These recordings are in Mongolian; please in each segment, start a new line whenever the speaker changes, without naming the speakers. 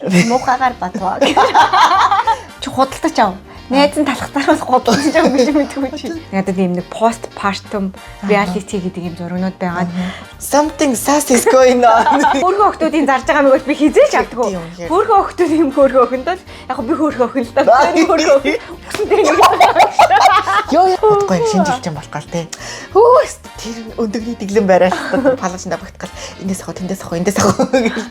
Муухагаар батваа. Чи худалдаж ав. Найз нь талхтараас худалдаж ав гэж мэдгүй чи. Надад ийм нэг postpartum reality гэдэг юм зургнууд байгаад
something sus is going on.
Хөөрхөн охтуудын зарж байгаа мөгөөс би хизээч авдаггүй. Хөөрхөн охтууд юм хөөрхөн охиндод яг би хөөрхөн охин л та. Хөөрхөн охин.
Ёо бодохгүй шинжилж юм болох гал те. Хөөс тэр өндөгний дэглэн барай. Палгачнда багтгал. Эндээс авах, тэндээс авах, эндээс авах гэж.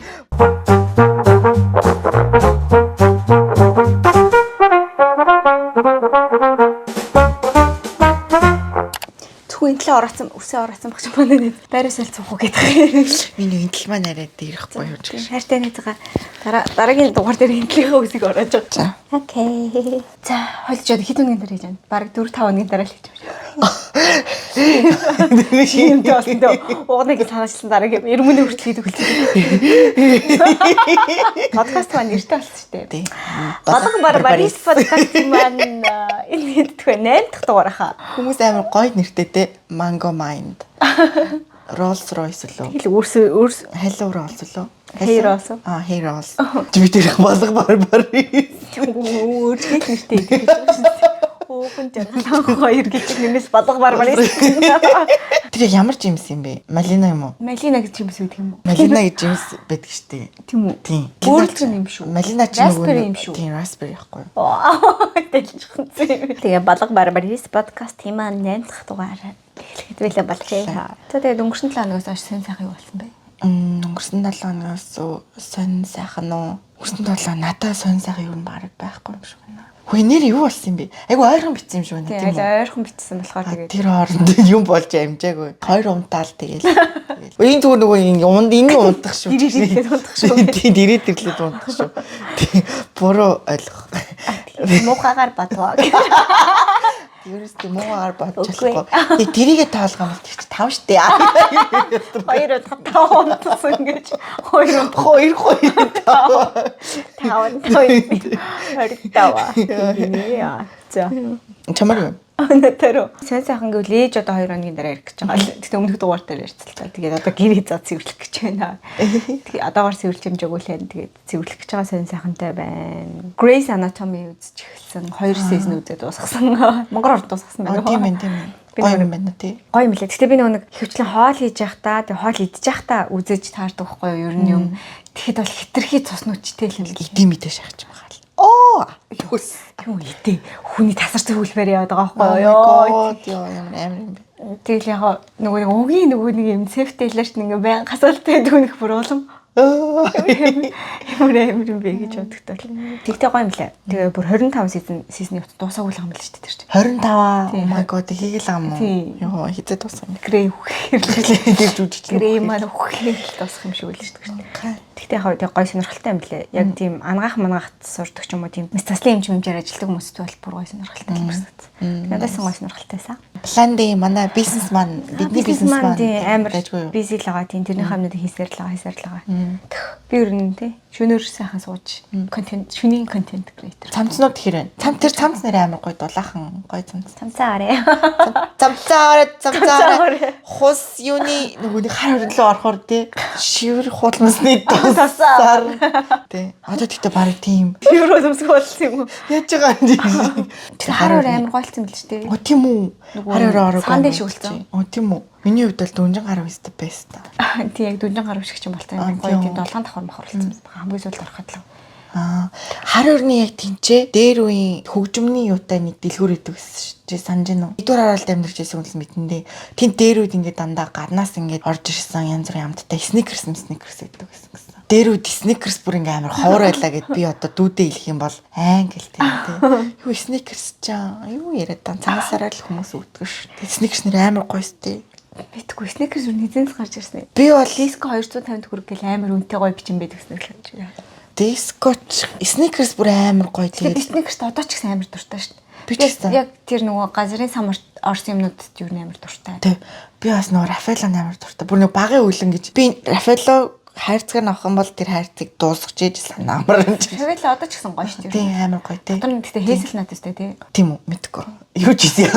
Энтлээ ороцсон, үсээ ороцсон багч манай нэг байраас л цухуу гэдэг.
Миний энтэл маань арай дээрэхгүй юу гэж.
Хайртай найзгаа дараагийн дугаар дээр энтлийнхээ үсийг ороож байгаа. Окей. За, хойлчод хэд өдрийн дараа хийж байна? Бараг 4-5 өдрийн дараа л хийж байна. Тийм тоолтой. Ууныг санаачлсан дараагийн 90 минут хүртэл хийдэг үлээ. Подкаст маань нэртэй болсон шүү дээ. Балга барбарис подкаст маань энэ хэд 8 дахь дугаар хаа.
Хүмүүс амар гоё нэртэй те. Mango Mind. Rolls Royce лөө.
Хэл өөрс
Hello Rolls лөө.
Hey Rolls.
Hey Rolls. Твиттерх балга барбарис.
Өөрчлөлт нэртэй гэдэг. Оопен жаа хоёр гэж нэмээс балга барбарис.
Тэр ямар жимс юм бэ? Малина юм уу?
Малина гэж жимс үү юм уу?
Малина гэж жимс байдаг штэ.
Тийм үү?
Тийм.
Өөрчлөлт юм шүү.
Малина ч
Raspberry юм шүү.
Тийм, raspberry яахгүй.
Тэгээ балга барбарис подкаст тийм аа 8 дахь дугаар хэлэхэд байлаа болчихъя. Тэгээд өнгөрсөн 7 хоногоос хойш сонь сайхан юу болсон бэ?
Өнгөрсөн 7 хоногоос сонь сайхан уу? Өнгөрсөн 7 надад сонь сайхан юу баг байхгүй юм шиг байна. Хөөе нэр юу болсон юм бэ? Айгу ойрхон битсэн юм шиг байна
тийм үү? Ойрхон битсэн болохоор тэгээд
тэр хооронд юм болж амжаагүй. Хоёр унтаал тэгэл. Энэ зүгээр нөгөө энэ унтах шүү.
Ирээдүйд унтах шүү.
Тийм ирээдүйд унтах шүү. Тийм буруу ойлгох.
Муухагаар батваа.
Ерөөсөө муугаар бодчихлоо. Тэрийгэ таалгаа мэл тэр 5 штэ.
2 5 унтсан гэж 2 яа. За.
Чамаар
Тэр сонь сайхан гэвэл ээж одоо 2 хоногийн дараа ирэх гэж байгаа. Тэгтээ өмнөх дугаар дээр ярьцлаа. Тэгээд одоо гэрээ заа цэвэрлэх гэж байна. Тэгээ одоогоор цэвэрлж хэмжээг үлэн тэгээд цэвэрлэх гэж байгаа сонь сайхантай байна. Grey's Anatomy үзэж эхэлсэн. 2 season үзээд дуусгасан. Монгол орд дуусгасан байна.
Тийм ээ. Гоё юм байна тий.
Гоё юм лээ. Гэтэ би нэг хөвчлэн хоол хийж явахдаа тэг хоол идэж явахдаа үзэж таардаг байхгүй юу? Ер нь юм. Тэгэхэд бол хитрхи цус нүчтэй л юм.
Идэм мэдээ шахаж байгаа л. Оо! Юус.
Юу идэ? Хүний тасар зөвлөмөр яваад байгаа байхгүй юу?
Ёо ямар амар юм бэ.
Тэгэл яг нөгөө нэг юм сефтэй лэрт ингээ баян гасаалтай дүүнэх бүр улам ямар амар юм бэ гэж бодогдтол. Тэгтээ гоё юм лээ. Тэгээ бүр 25 сизны явц дуусаагүй л юм л шүү дээ тэр чинь.
25. Oh my god хийгээл ам уу? Йоо хизээ дуусах юм.
Грей үхэхээр
тэр жүжигч.
Грей маань үхэхээр дуусах юм шиг үл шүү дээ. Тэгтээ яг гоё сонирхолтой юм лээ. Яг тийм ангаах сурдаг ч юм уу тийм заслын хэмжээр ажилладаг хүмүүст бол бүр гоё сонирхолтой юм шиг санагдсан. Надаас гоё сонирхолтойсан.
План D манай бизнесман бидний бизнесман
амар бизи л байгаа тийм тэрний хамнууд хийсээр л байгаа. Би ер нь тий шөнөөр сайхан сууж шөнийн контент креатор.
Цамцнууд хэр байна? Тэр цамц нэр амар гоё дулаахан гоё цамц.
Цамцаа арай.
Цамцаа. Хус юуны нөгөө хар хөрөлөө орохоор тий шивэр хуулмасны тусаар тий. Одоо тэгтээ барыг тийм.
Евро зүмсг болсон юм уу?
Яаж байгаа юм.
Тэр хар хөр амар гойлцсон билж тий.
О тийм үү. Хар хөр ороо.
Сандэ шүүлсэн.
О тийм үү. Миний хувьд бол дүнжин гарав өстө бэст.
Тий яг дүнжин гарав шиг ч юм болтой. Гоё тийм долоон давхар махарлцсан байна. Хамгийн сүүлд ороход л.
Хар өрний яг тэнцээ дээр үеийн хөгжмөний юутай нэг дэлгүүр идэв гэсэн чи санаж байна уу? Эдгээр хараалт амьдарч байсан хүмүүс мэднэ. Тэнт дээр үед ингээд дандаа гаднаас ингээд орж ирсэн янз бүрийн амттай сникерс идэв гэсэн. Дээр үед сникерс бүр ингээ амар ховор байлаа гэд би одоо дүүдээ хэлэх юм бол англ тийм. Юу сникерс чаа юу яриад дан цаасаараа л хүмүүс өгдөг ш. Сникерс нэр амар гоёстэй.
Битгүй сникерс үр нэзэнс гарч ирсэн.
Би бол
диско 250 төгрөг гэл амар үнэтэй гоё бичин байдаг гэсэн л.
Дискоч сникерс бүр амар гоё
тэгээд сникерс одоо ч гэсэн амар дуртай шүү дээ.
Би ч гэсэн
яг тэр нөгөө газрын самарт орсон юмнуудад юу амар дуртай.
Тэг. Би бас нөгөө Рафаэло амар дуртай. Бүр нөгөө багын үлэн гэж би Рафаэло хайрцаг нь авах юм бол тэр хайрцаг дуусгаж ээж санаа амар юм чи.
Рафаэло одоо ч гэсэн гоё шүү дээ.
Тийм амар гоё тий.
Одоо нэгтэй хээсэл надтай тий.
Тийм үү мэдгүй. Юу ч хийсэн яг.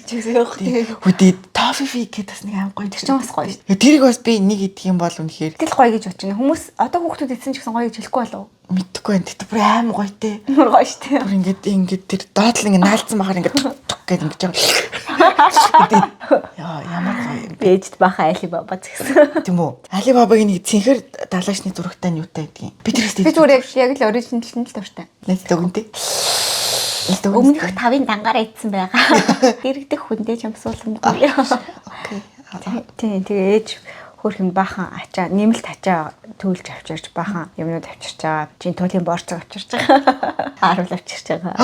Чигсэн яг тий.
Хүдий тоо Лофи гэдэг бас нэг аим гоё.
Тэр чинь бас гоё шүү.
Тэрийг бас би нэг идэх юм бол үнэхээр
Тэгэл гоё гэж бодчихно. Хүмүүс одоо хүүхдүүд идсэн ч гэсэн гоё гэж хэлэхгүй болов.
мэдхгүй байна. Тэгтээ бүр аим гоё те.
Бүр гоё шүү дээ.
Бүр ингээд тэр доотлол ингээд наалцсан бахаар ингээд тук гэдэг ингэж байгаа. Яа ямар гоё.
Бэжд баха Алибаба гэсэн.
Тийм үү? Алибабагийн нэг цэнхэр далаачны зурагтай нь юутай гэдгийг. Би тэрээс
Би зүгээр яг л оригинал нь л дуртай.
Найз өгөнтэй.
Өмнөх 5-ын дангаараа идсэн байгаа. Иргэдэх хүндээ ч юмсуулмгүй.
Окей.
Тийм тэгээ ээж хөрхөн бахан ачаа нэмэлт ачаа төлж авчирч бахан юмнууд авчирч байгаа. Чин туйлын борцог авчирч байгаа. Харуул авчирч байгаа.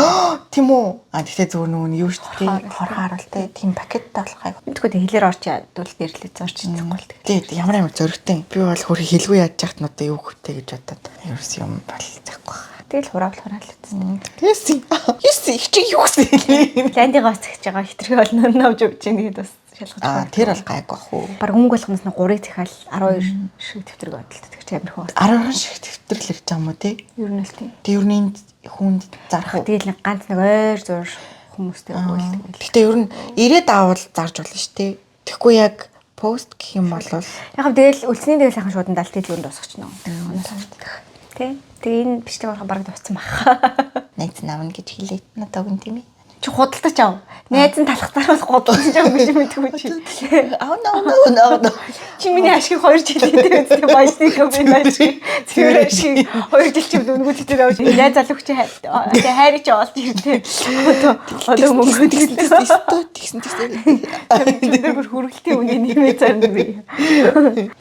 Тийм үү? Тэгтээ зүгээр нөгөө юу шүү дээ. Хор харуултай тийм пакеттай болох гайг.
Тэгвэл хэлээр орч ядвал нэрлээ зорч идсэхгүй л
Тэгээд ямар амар зөрөгтэй. Би бол хөрхи хэлгүй яаж яхад нь одоо юу хөтэй гэж бодоод ерөөс юм бол захгүй.
тэгэл хураал үтсэн.
Yes их чи юу гэсэн.
Ландигаас тэгж байгаа хитрхи болно навж өгч ийн гэдэг бас шалгаж
байгаа. Тэр бол гайг бах уу.
Баг өнгө болгоноос нь 3-ыг захиал 12 шиг төвтрэг бодлоо тэгч амир хөө.
12 шиг төвтрэл ирж байгаа юм уу те?
Ер нь л тийм.
Тэг ер нь хүнд зарах уу.
Тэгэл нэг ганц нэг ойр зур хүмүүстэй өгөөл.
Гэтэ ер нь ирээд аавал зарж болно шүү те. Тэгэхгүй яг пост гэх юм бол
яг тэгэл үлсний тэгэл сайхан шууд далтыг л дуусчихно. Тэ. Тэгээ энэ бичлэг болохоор бараг дууссан баг.
найз навна гэж хэлээд надад өгөн тийм ээ.
Чи худалдаж ав. Найз нь талхтараас худалдаж ав гэж мэдгүй чи.
Аа.
Чи миний ашиг 2 жилийн дээр баясны юм байна чи. Тэр ашиг 2 жил чи өнгөлөлтөд авч яаж залууч хайр чи олж ирдэ. Одоо мөнгө
тэгсэн.
Тэр бүр хүргэлтийн үнэ нэмээ зарна би.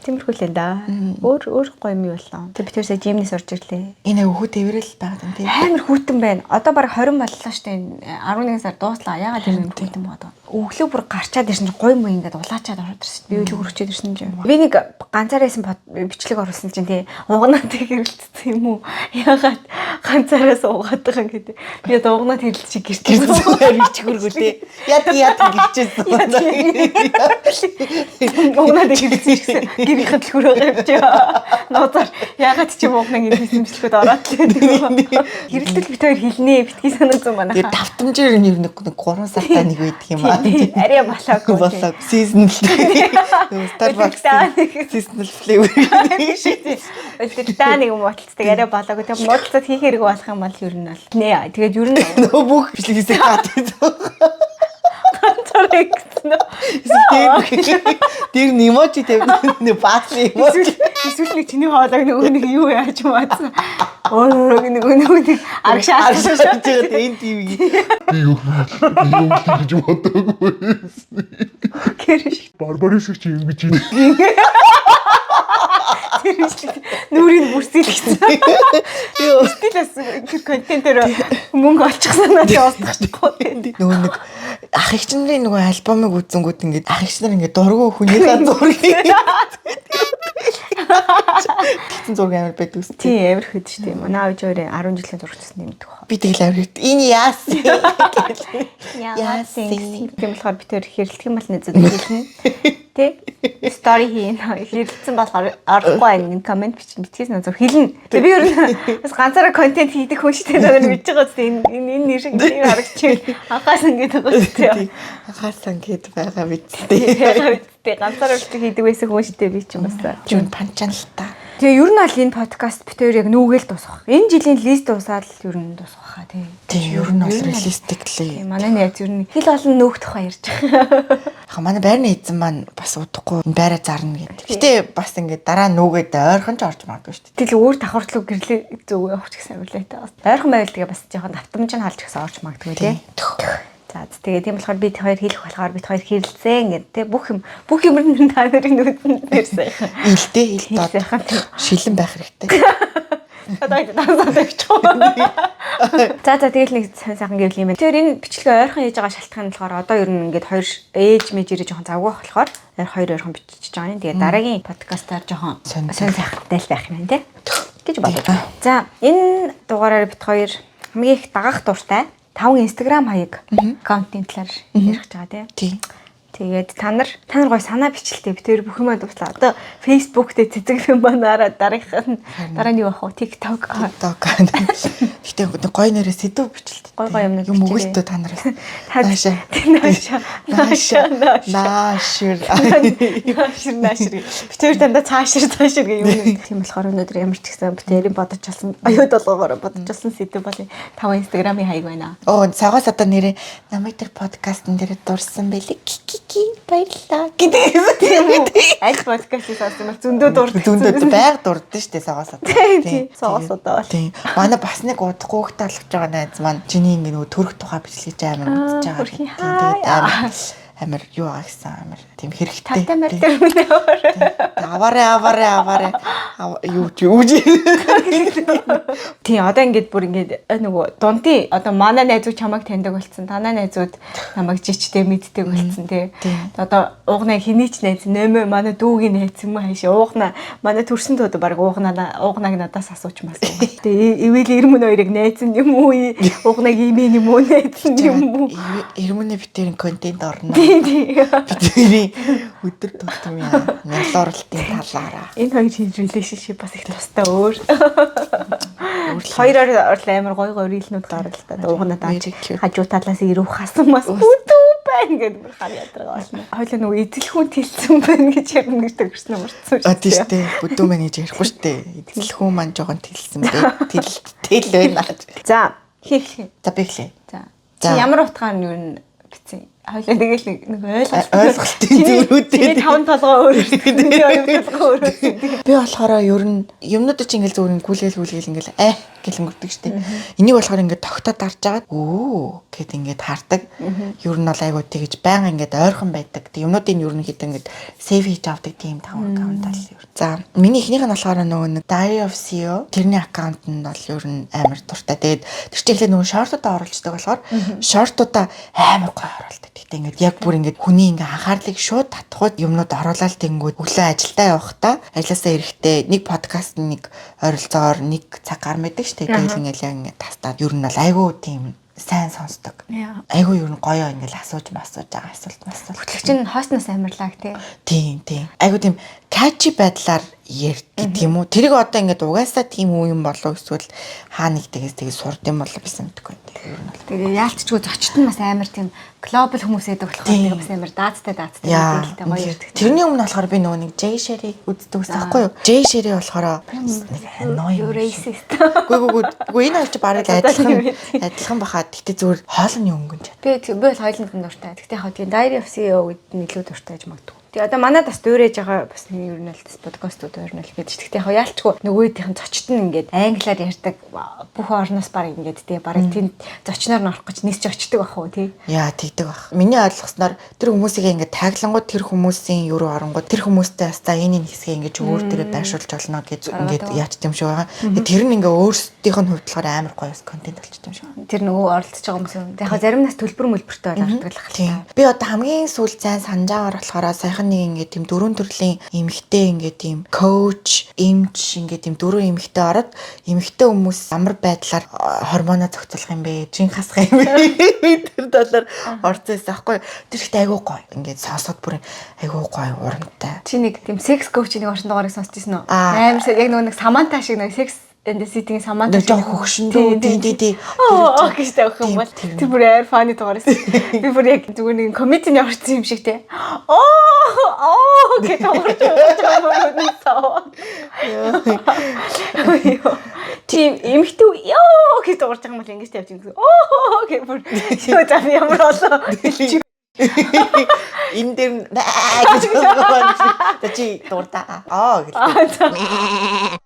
Тиймэрхүү л да. Өөр гоё юм боллоо. Тэр битүүр сая жимнээс орж ирлээ.
Энэ өвхөө тэрэл байгаа юм тийм.
Амар хүүтэн байна. Одоо баг 20 боллоо штэ. 11 сар дууслаа. Яагаад тийм хүүтэн бод. Өглөө бүр гарчаад ирсэн чинь гой муу ингээд улаачаад ороод ирсэн. Би өглөө хөрчөөд ирсэн чинь. Би нэг ганцаараа исэн бичлэг оруулсан чинь тий. Угнаад хэрэлцсэн юм уу? Яагаад ганцаараа суугаад байгаа юм гэдэг. Би угнаад хэрэлцчих гэртээ
ирч хөргөө тий. Яд гэрчээсэн.
Угнаад хэрэлцсэн. Гэрийнхэн л хөрөө явчаа. Нууцаар яагаад ч юм угнаа ингэ хэмжлэхэд ороод л. Хэрэлдэл бит хоёр хэлнэ. Битгий санаа зүүн манай.
Тэр давтамжээр нь нэг 3 сартаа нэг байдаг юм аа.
Арай балаагүй.
Балааг seasonal. Starbucks seasonal flavor.
Тэр даа нэг юм бодлцдаг арай балаагүй. Тэр бодлцод хийх хэрэг болох юм бол ер нь бол нэ. Тэгээд ер нь
нөө бүх бичлэгээсээ гад.
ганцаар ингэсэн.
Тэр эможи тавьсан баасны эможи.
Эсвэл нэг чиний хоолойг нөгөө нэг юу яаж маадсан. Өөр нэг аргашаа
байгаа энэ тийм.
Би юу гэж бодоогүй.
Гэрш.
Барбари шиг чи юм гэж юм.
Нүрийн бүрсэл гэсэн. Юу стилээс контентээр мөнгө олчихсан надад устгахгүй.
Нөгөө нэг ах эгч нарын нөгөө альбомыг үзэнгүүт ингээд ах эгч нар ингээд дургу хүнийхээ зургийг тэгсэн зураг амар байдаг үстэй.
Тийм амар хэд ч тийм. Манай ээж өөрөө 10 жилийн зурагчсан юм дэх.
Би тэгэл амар хэд. Энэ яасан.
Яасан. Тийм болохоор би тэр хэрэлдэх юм бол нэзэд хэлнэ. Тэ? Стори хийн. Хэрэлдсэн болохоор орохгүй ань комент бичнэ. Битгээс нэг зур хэлнэ. Тэгээ би ер нь бас ганцаараа контент хийдэг хүн шүү дээ. Надад мэдж байгаа зү энэ нэр шиг тийм харагч. Анхаас ингэж байгаа зү.
Анхаас ингэж байгаа бидтэй.
Тэгээ ганцаараа хийдэг байсан хүн шүү дээ би ч юм бас.
Жүн панчаан л та.
Тэгээ ер нь аль энэ подкаст битээр яг нүгэл дуусгах. Энэ жилийн лист дуусаад ер нь дуусгах хаа тий.
Тийм ер нь бол реалистиклээ.
Манай найз ер нь хэл олон нөөх тухай ярьж байгаа.
Яг манай байрны эзэн маань бас удахгүй байраа зарна гэдэг. Гэтэ бас ингээд дараа нүгээд ойрхон ч орж магадгүй шүү дээ.
Тэгэл өөр давхартлуу гэрлээ зөв явах ч гэсэн авилаатай. Ойрхон байвал тэгээ бас жоохон давтамж нь халж гэсэн орж магадгүй тий. За тэгээ тийм болохоор бид хоёр хэлэх болохоор бид хоёр хэрэлцээ ингээд тий бүх юм нь та нарын нүдэнд нэрсэн.
Илтэй шилэн байх хэрэгтэй.
Одоо дансаад авчихсан. За тэгэл нэг сайхан гэвэл юм байна. Тэр энэ бичлэгээ ойрхон хийж байгаа шалтгаан нь болохоор одоо ер нь ингээд хоёр ээж мэжээрээ жоохон завгүй байх болохоор хоёр ойрхон бичиж байгаа юм. Тэгээ дараагийн подкастаар жоохон сонь сайхантай л байх юм байна тий. Гэж бодлоо. За энэ дугаараар бид хоёр хамгийн их дагах дуртай 5 Instagram хаяг аккаунтын талаар ярих гэж байгаа тий. Тэгээд та нар гой санаа бичлээ. Би тэр бүх юмаа дуслаа. Одоо Facebook дээр цэцэглэн банаараа дараагийнх нь дараа нь юу авах вэ? TikTok.
Гэтэ гой нэрээ сэдв бичлээ.
Гой юмнууд
юм өгөлтөө та нараас. Наашир.
Битээр дандаа цаашир гэх юм. Тийм болохоор өнөөдөр ямар ч гэсэн битээрийн бодож болсон аюуд болгоогоор бодож болсон сэдв бол 5 Instagram-ийн хаяг байна.
Цагаас одоо нэрээ намайг тэр подкастн дээр дурсан байлиг. Баярлаа гэдэг.
Аль подкастыг сонссон бол зөндөө дурдаг.
Зөндөө байг дурдсан шүү дээ цагаас одоо.
Тийм. Соосоо.
Тийм. Манай бас нэг удахгүй хөхтэй алхаж байгаа найз маань чиний ингэ нөгөө төрөх тухай бичлэж амар мэдж байгаа. Амар юу аа гэсэн амар тийм хэрэгтэй.
Тавтай мэр тэр үнэ
аваарэ юу
тий одоо ингээд бүр ингээд нөгөө дундын одоо манай найзууд чамайг таньдаг болсон. Танай найзууд намайг жичтэй мэддэг болсон тий. Одоо уугнаа хэний ч найз нэмэ манай дүүгийн найз юм хаашаа уугнаа манай төрсөн дүүд баг уугнааг надаас асууч мас. Тэгээ ивэл Ирмэн хоёрыг найз юм уу? Уугнааг имэн юм уу найз юм уу?
Ирмэнэ битэрийн контент орно. Бидний өдөр тутам яа нялууралтын талаараа.
Энэ хоёр relationship бас их тустай өөр. Хоёроор амар гой рилнүүд оролтой. Уугнаа дааж хажуу талаас ирүү хасан бас бүдүү байна гэдэг бүр хар ядраа болно. Хоёлаа нөгөө эзэлхүүн тэлсэн байна гэж ярина гэж төгссөн мөрцсөн шүү.
Тийм шүү дээ. Бүдүү мэн гэж ярихгүй шүү дээ. Эзэлхүүн маань жоохон тэлсэн бэ. Тэл байна.
За хийх.
За биглээ.
За ямар утгаар нь юу бицэн. Хоёлаа тэгэл нэг
ойлголтын зүрхүүдээ
таван толгой өөрөөр.
Би болохоор ер нь юмнуудад чи ингээл зөв гүлгээл ингээл гэл өнгөрдөг штеп. Энийг болохоор ингээд тогтоод дарж агаад гэд ингээд хардаг. Ер нь бол айгуу тэгэж байнга ингээд ойрхон байдаг. Тэг юмнуудын ер нь хэд ингээд сейв хийж авдаг тийм таван аккаунт ал ер. За миний эхнийх нь болохоор нөгөө Diary of CEO тэрний аккаунт нь бол ер нь амар дуртай. Тэгээд тэр чинь эхлээд нөгөө шортуудаа оруулцдаг болохоор шортуудаа амар гоё оруулдаг. Тэгтээ ингээд яг бүр ингээд хүний ингээд анхаарлыг шууд татхууд юмнууд оруулаад тэнгүүд өглөө ажилдаа явахдаа ажилласаа ирэхдээ нэг подкаст нэг ойролцоогоор нэг цаг гар мэддэг штэ. Тэгэл ингээд тастаад ер нь бол айгүй тийм сайн сонсдог. Айгүй ер нь гоё ингээл асууж байгаа асуулт.
Хөтлөгч нь хооснос амарлаг тий.
Тийм. Айгүй тийм catchy байдлаар ярд гэдэг юм уу? Тэрийг одоо ингээд угаасаа тийм юм болов эсвэл хаа нэг тэгээс сурд юм болов гэсэн мэдгүй.
Тэгээ яалтчгүй зочд нь бас амар тийм глобал хүмүүс байдаг болохоор нэг бас амар даацтай мэдээлэлтэй гоё ярьдаг.
Тэрний өмнө болохоор би нөгөө нэг Jay Sherry үздэг ус аахгүй юу? Jay Sherry болохоор нэг annoying
racist.
Үгүй энэ хоёр ч барыг адилхан бахаад тэгтээ зүгээр хоолны өнгөн чад.
Би бол хоолнд нь дуртай. Тэгтээ яг тийм Diary of CEO гэдэг нь илүү дуртай гэж магадгүй. Тэгээ одоо манайд бас дуурайж байгаа бас нэг ер нь л подкастууд ер нь л байдаг. Тэгтээ яг яалтчгүй нөгөөдийнх нь зочд нь ингээд англиар ярьдаг бүх орноос баг ингээд тий барыг тэнд зочноор нь орох гэж нийсч очдөг бах уу тий.
Яа тэгдэг бах. Миний ойлгосноор тэр хүмүүсийг ингээд таглангууд тэр хүмүүсийн юу руу оронгууд тэр хүмүүстэй хастаа энэ хэсгийг ингээд өөртөө байршуулж болно гэж ингээд яач юм шиг байгаа. Тэр нь ингээд өөрсдийнх нь хувьд болохоор амар гоё контент болчихсон юм шиг.
Тэр нөгөө оролцож байгаа хүмүүс юм. Яг зарим нас төлбөр мөлбөртэй болдог л хальтаа.
Би одоо хамгийн сүүл зайн санаж байгаагаар болохоор сайхан нэг ингээд тийм дөрвөн төрлийн эмэгтэй ингээд тийм коуч, эмч ингээд тийм дөрвөн эмэгтэй ороод эмэгтэй хүмүүс ямар байдлаар гормоно зохицуулах юм бэ? Жин хасах юм бэ? Тэр талаар орцсон байхгүй. Тэр ихтэй айгуу гоё. Ингээд сонсоод бүр айгуу гоё урамтай.
Чи нэг тийм секс коучийн оршин дугаарыг сонсч ирсэн үү? Амар яг нөгөө нэг Саманта шиг нэг секс энэ ситинг Саманта
шиг хөгшөндөө тий.
Гэж таах юм бол тэр бүр амар фаны дугаараас. Би бүр яг зүгээр нэг комединий орсон юм шиг тий. Гэж орж байгаа. Тийм эмхтүү ёо гэж орж байгаа юм бол ингэж тавьж байгаа. Гэж бүр шууд ямар болоо.
Энэ дээр гэж байгаа. Чи дурдаа. Гэж.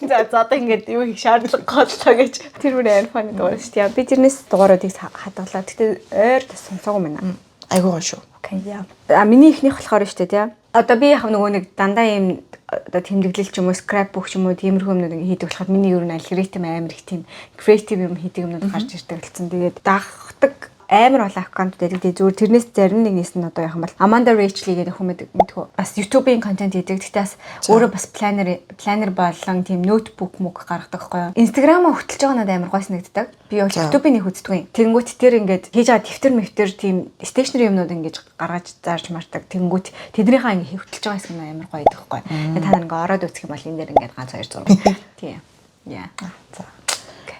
За одоо ингээд юу их шаардлага голлоо гэж тэр бүр амар фаны дугаар шүү дээ. Би тэрнээс дугааруудыг хадгалаа. Гэтэ ойр сонсоогүй байна.
Айгуу гоё шүү.
Окей яа. Миний ихнийх болохоор шүү дээ тий. Одоо би яг нөгөө нэг дандаа юм одоо тэмдэглэл ч юм уу scrapbook ч юм уу тиймэрхүү юмнууд ингээд хийдэг болохоор миний ер нь алгоритм амар их тийм креатив юм хийдэг юмнууд гарч ирдэг болсон. Тэгээд дагдаг амар олон аккаунт байдаг. Тэгээ зүгээр тэрнээс зарим нэгнээс нь одоо яах юм бол Amanda Rachel гэдэг хүмүүс мэдгүй. Бас YouTube-ийн контент хийдэг. Тэгтээ бас өөрөө бас планер болон тийм ноутбук гаргадаг байхгүй юу. Instagram-а хөтлөж байгаа надад амар гой санагддаг. Би бол YouTube-ийг нэг үздэг. Тэнгүүт тэр ингээд хийж байгаа дэвтэр тийм stationery юмнууд ингээд гаргаж зааж мардаг. Тэнгүүт тэднийхээ ингээд хөтлөж байгаа хэсэг нь амар гоё байдаг байхгүй юу. Та нар ингээд ороод үзэх юм бол энэ дээр ингээд ганц 2 зураг. Тийм. Яа.
За.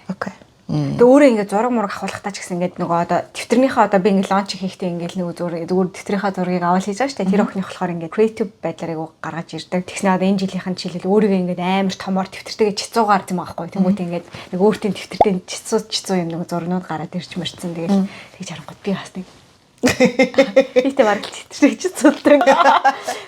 Окей.
Тэгээ өөрөө ингээд зураг мураг авахлахтаа ч гэсэн ингээд нөгөө одоо дэвтэрнийхээ одоо би ингээд лонч хийхдээ ингээд нөгөө зүгээр дэвтэрийнхээ зургийг аваад хийж байгаа шүү дээ. Тэр охиных болохоор ингээд creative байдлаар айгу гаргаж ирдэг. Тэгснэ одоо энэ жилийнхэн жишээлбэл өөрийгөө ингээд амар томоор дэвтэртэйгээ чицуугаар тийм байхгүй. Тэнгүүт ингээд нэг өөртөө дэвтэртэй чицуу юм нэг зурнууд гараад ирж мэрцэн. Тэгээд тэгж харангууд би бас нэг ихтэй бараг дэвтэртэй чицуулдаг.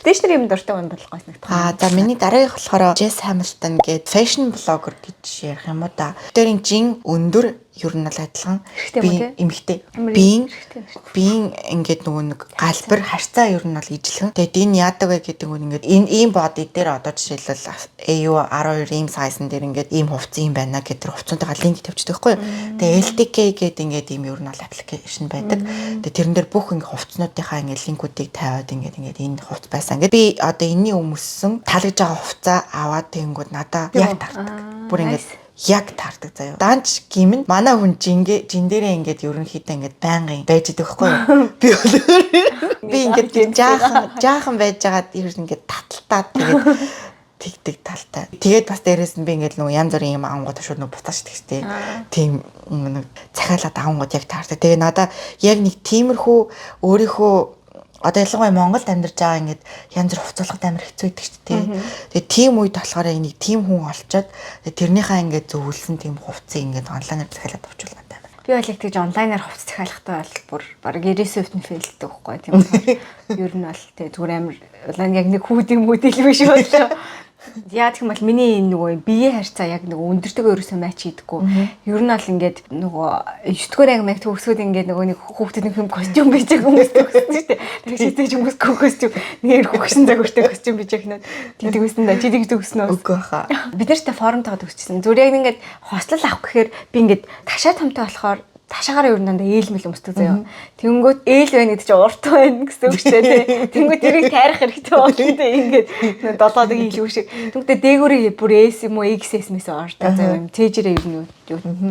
Дэшнэр юм дуртай юм болох гойс нэг.
За миний дараагийнх болохоор Jess Hamilton гэдэг fashion blogger гэж ярих юм уу да. Тэрийн жин өндөр ер нь л адилхан би эмэгтэй биеийн ингээд нөгөө нэг галбар харьцаа ер нь бол ижилхэн. Тэгээд энэ яадаг вэ гэдэг нь ингээд энэ ийм body дээр одоо жишээлбэл AU 12 ийм size-н дээр ингээд ийм хувцас юм байна гэдэг хувцсуудаа линк тавьчихдаг байхгүй юу. Тэгээд LTK гэдэг ингээд ийм ер нь бол application байдаг. Тэгээд тэрэн дээр бүх ингээд хувцснуудынхаа ингээд линкүүдийг тавиад ингээд энэ хувцас байсан. Ингээд би одоо энэний өмссөн таалагдж байгаа хувцаа аваад тэгэнгүүт надаа яг тартдаг. Бүр ингээд яг таардаг заяа. Данч гимн манай хүн жин дээрээ ингээд ерөнхийдөө ингээд байнгын байж идэх байхгүй юу? Би ингээд жаахан байж байгаад ер нь ингээд таталтаад тэгээд тэгдэг талтай. Тэгээд бас дээрээс нь би ингээд нөгөө янз бүрийн юм ангууд шууд нөгөө бутааш тэгтэй. Тийм нэг цахиалаад ангууд яг таардаг. Тэгээд надаа яг нэг тиймэрхүү өөрийнхөө одоо ялангуяа Монголд амьдарч байгаа ингээд янз бүр хувцалгад амар хэцүү байдаг шүү дээ. Тэгээ тийм үед болохоор нэг тийм хүн олцоод тэрнийхээ ингээд зөвлөсөн тийм хувцсыг ингээд онлайнаар захиалаад авчулна таа.
Би бол яг тэгж онлайнаар хувцас захиалахтай бол бүр баг 90% нь фейлдэг байхгүй тийм үү. Ер нь бол тэгээ зүгээр амар яг нэг хүүдийн мөдөл биш боллоо. Яа гэх юм бол миний нөгөө биеийн харьцаа яг нөгөө өндөртэйгөө ерөөсөө матч хийдэггүй. Ер нь бол ингээд нөгөө 9-р анги төгсгөөд ингээд нөгөө нэг хүүхдэд нэг юм костюм бийж хүмүүс төгссөн шүү дээ. Тэр хитэж хүмүүс костюм нэр хөгсөн загвартай костюм бийж гэнэ. Тэгдэгсэн да чи тэг төгснөө.
Үгүй хаа.
Бид нартай форумтойгоо төгсчихсэн. Зүгээр яг ингээд хослол авах гэхээр би ингээд ташаа томтой болохоор ташаагаар ер нь дандаа ээлмэл өмсдөг заяа. Тэнгүүт ээл байна гэдэг чинь урт байна гэсэн үг шүү дээ. Тэнгүүт тэрийг тайрах хэрэгтэй болно дээ. Ингээд долоодыг хийлгүү шиг. Тэнгүүтээ дээгүүрээ бүр S юм уу XS-мэс ордог заяа. Цээжрээ ер нь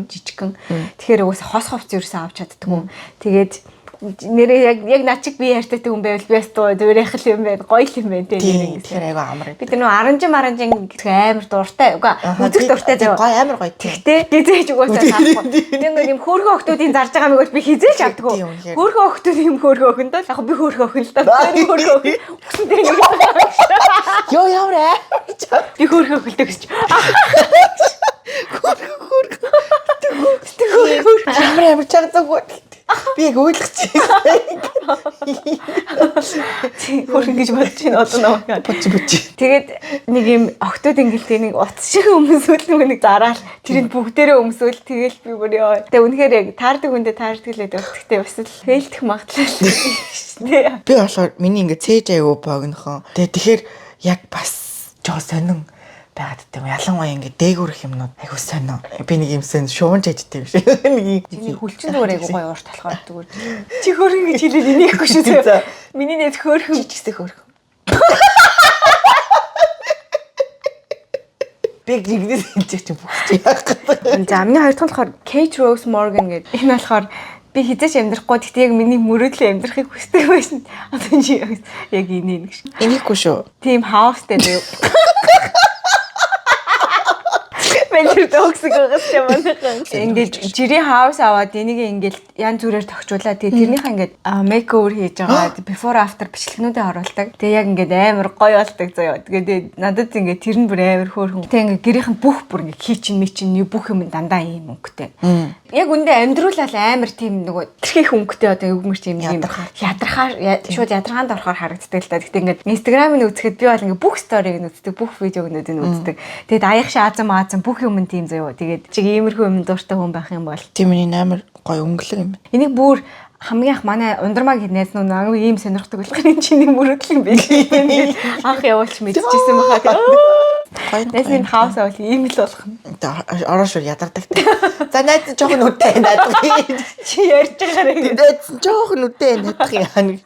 жижигхэн. Тэгэхээр угсаа хос ховц ерөөсөө авч чаддгүй. Тэгээд нэрээ яг над чиг би ярьтай хүн байвал би бас зүгээр яхал юм байна. Гоё юм байна тийм.
Тэгэхээр айгаа амар.
Бид нөө аранжин гэх амар дуртай. Үгүй үзэх дуртай заяа.
Гоё амар гоё.
Тэгтээ хизээж угаасаа таахгүй. Тийм юм хөөрхөн охтуудын зарж байгаа мэгэл би хизээж авдаггүй. Хөөрхөн охтууд юм хөөрхөн охин доо. Яг би хөөрхөн охин л даа. Хөөрхөн охин. Үсэндээ нэг.
Йоо явраа.
Би хөөрхөн охинтэй гэж.
Хөөрхөн. Амар чагцаагүй. Би яг ойлгочих.
Хөөрхөн гэж бодож байна одоо намайг.
Бочи.
Тэгээд нэг юм октод ингэлтэй нэг утас шиг өмсөөл нэг зараал тэрийг бүгдээрээ өмсөөл тэгэл би бүр ёо. Тэгээ үнэхээр яг таардаг хүндээ таардаг л байдаг. Гэхдээ бас л фейлдэх магадлал шүү дээ.
Би болохоор миний ингээ цээж аягүй богинохон. Тэгэхээр яг бас жоо сонин байгаад тийм ялангуяа ингээ дээгүүрх юмнууд айгуу сонио. Би нэг юм сэн шуунж яддаг юм шиг.
Нэг хүлчин зүгээр айгуу гоё уурт болохоор зүгээр. Чи хөөрхөн гэж хэлээд инехгүй шүү дээ. Миний нэт хөөрхөн
жижигсэх хөөрхөн. Биг жигдээс энэ ч бүгд яах гэдэг.
За миний хоёр дахь болохоор Kate Rose Morgan гэдэг. Энэ болохоор би хизээч амьдрахгүй гэхдээ яг миний мөрөөдлөө амьдрахыг хүсдэг байсан. Одоо чи яг инээ нэг шиг.
Инехгүй шүү.
Тим хаустай дээ. Мэлэр догсог байгаас юм байна. Ингээд жирийн хаус аваад энийг ингээд янз бүрээр тогтчуулаад тэгээ тэрнийхээ ингээд мейковер хийж байгаа before after бичлэгнүүдээ оруулдаг. Тэгээ яг ингээд амар гоё болдог заяа. Тэгээ надад ингээд тэр нь бүр амар хөөрхөн. Тэгээ ингээд гэрийнх нь бүх бүр ингээд хийчин бүх юм дандаа ийм өнгөтэй. Яг үндэ амьдруулал амар тийм нөгөө тэрхийх өнгөтэй одоо өвгмөр тийм ядрахаар шууд ядаргаанд орохоор харагддаг л та. Гэтэ ингээд Instagram-ыг үзэхэд би бол ингээд бүх сториг нь үздэг, бүх видеог нь үздэг. Тэгээд аяах шаазам бүх юм тийм заяа. Тэгээд чиг иймэрхүү юм дуртай хүн байх юм бол
тийм миний амар гоё өнгөлөг юм.
Энийг бүр хамгийн их манай ундрмаг найз нуу нэг ийм сонирхдаг болох энэ чиний мөрөдөл юм биш. Анх явуулч мэдчихсэн байхаа. Найзын хаус авал ийм л болох нь.
Ороошоо ядардаг. За найз жоохон үдтэй надад.
Чи ярьж байгаарэ.
Найз жоохон үдтэй надад яана.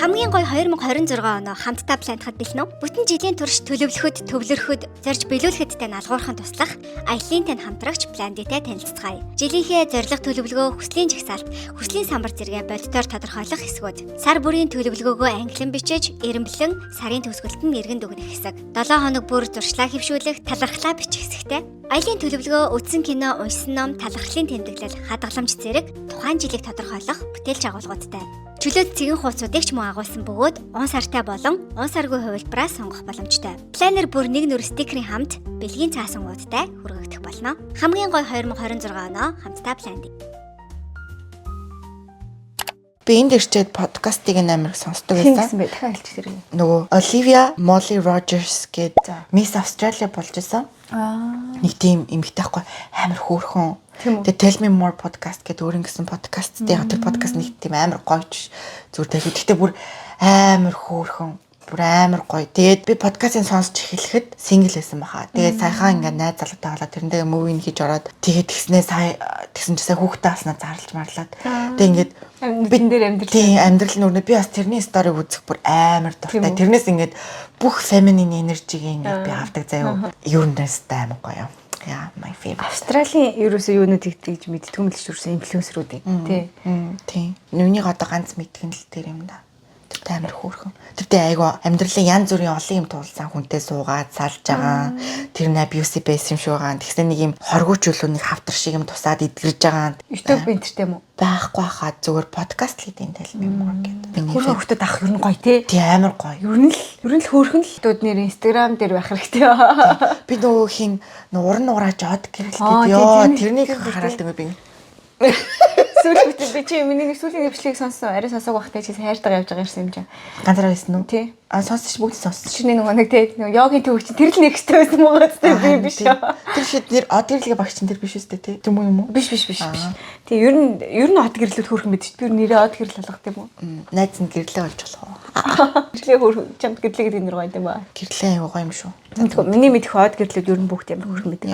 Хамгийн гоё 2026 оноо хамтдаа планетахад бэлэн үү? Бүтэн жилийн турш төлөвлөхөд, төвлөрөхөд, зорж биелүүлэхэдтэй налгуурхан туслах Аяллаа тань хамтрагч Планеттай танилцгаая. Жилийнхээ зорилго төлөвлөгөө, хүслийн жагсаалт, хүслийн самбар зэрэг бодитоор тодорхойлох хэсгүүд. Сар бүрийн төлөвлөгөөгөө англиан бичиж, эренблэн сарын төгсгөлд нь эргэн дүгнэх хэсэг. 7 хоног бүр зуршлаа хэвшүүлэх, талархлаа бичих хэсэгтэй. Аялын төлөвлөгөө, үзсэн кино, уншсан ном, талархлын тэмдэглэл, хадгаламж зэрэг тухайн жилийг тодорхойлох бүтээлч агуулгуудтай. Чөлөөт цэгэн хуудсуудыг ч мөн агуулсан бөгөөд он сартай болон он саргүй хувилбараа сонгох боломжтой. Планер бүр нэг нүр стикерийн хамт бэлгийн цаасангуудтай хүргэгдэх болно. Хамгийн гоё 2026 оноо хамтдаа планд.
Би энд ирчээд подкастыг амар сонсдог байсан.
Бай дахиад хэлчих зэрэг.
Нөгөө Olivia Molly Rogers гэдэг Miss Australia болж исэн. Нэг тийм эмэгтэй байхгүй амар хөөрхөн. Тэгээ Tell Me More podcast гэдэг өөр ингэсэн подкаст. Тэгээ тэр подкаст нэг тийм амар гоёч зүгээр талуу. Гэхдээ бүр амар хөөрхөн, бүр амар гоё. Тэгээд би подкастыг сонсч эхлэхэд single байсан баха. Тэгээд саяхан ингээд найз залуутай болоод тэрэндээ мөвийн хийж ороод тэгээд тэгсэн чи сая хүүхдээ алснаа зарлж марлаад. Тэгээд ингээд
бид нэр амьдрал.
Тийм амьдрал нүрнэ би бас тэрний сториг үзэх бүр амар дуртай. Тэрнээс ингээд бүх feminine energy-г ингээд би авдаг заяа. Юу нэс амар гоё. Yeah, my favorite.
Австралийн ерөөсөө юунууд тэгж мэддэг юм л ч ерөөсөө инфлюенсерүүд тий.
Тийм. Нүунийг одоо ганц мэдгэн л тэр юм да. Тэр амар хөөрхөн. Тэр айгу амьдралын янз бүрийн олон юм туулсан хүнтэй суугаад салж байгаа. Тэр нь abusive байсан юм шүү гаан. Тэгсэн нэг юм хоргоо чөлөөний хавтар шиг юм тусаад эдгэрж байгаа.
YouTube интертэй юм уу?
Байхгүй хаа зүгээр подкаст хийдин Tell Me More гэдэг.
Хөргөө хөлтөд авах ер нь гоё тий.
Тий амар гоё.
Ер нь л хөөрхөн л дүүд нэр Instagram дээр байх хэрэгтэй.
Би нөгөө хин уран нурааж од гэрэл гэдэг ёо тэрнийг хараад би.
Сүүлийн би чи миний сүүлийн нэвшлийг сонссон. Арай сонсоог байхтай чи хайртайгаа явж байгаа юм чинь.
Ганцаараа байсан уу?
Тий.
Сонсож бүгд сонссон.
Чиний нөгөө нэг тий йогийн төвөг чи тэр л нэг хэвчтэй байсан мó гэдэг би биш.
Тэр шид нэр од гэрлэгээ багч чинь тэр биш үстэй тий. Тэр юм уу?
Биш. Тий ер нь од гэрлүүд хөөрхөн мэд чи би нэрээ од гэрэл болгох юм уу?
Найз нь гэрлээ болж болох уу?
Гэрлээ хөөрхөн чамд гэрлээ гэдэг нэр гоё юм ба.
Гэрлээ аюу гоё юм шүү.
Тэгвэл миний мэдэх од гэрлүүд ер нь бүгд амар хөөрхөн мэд.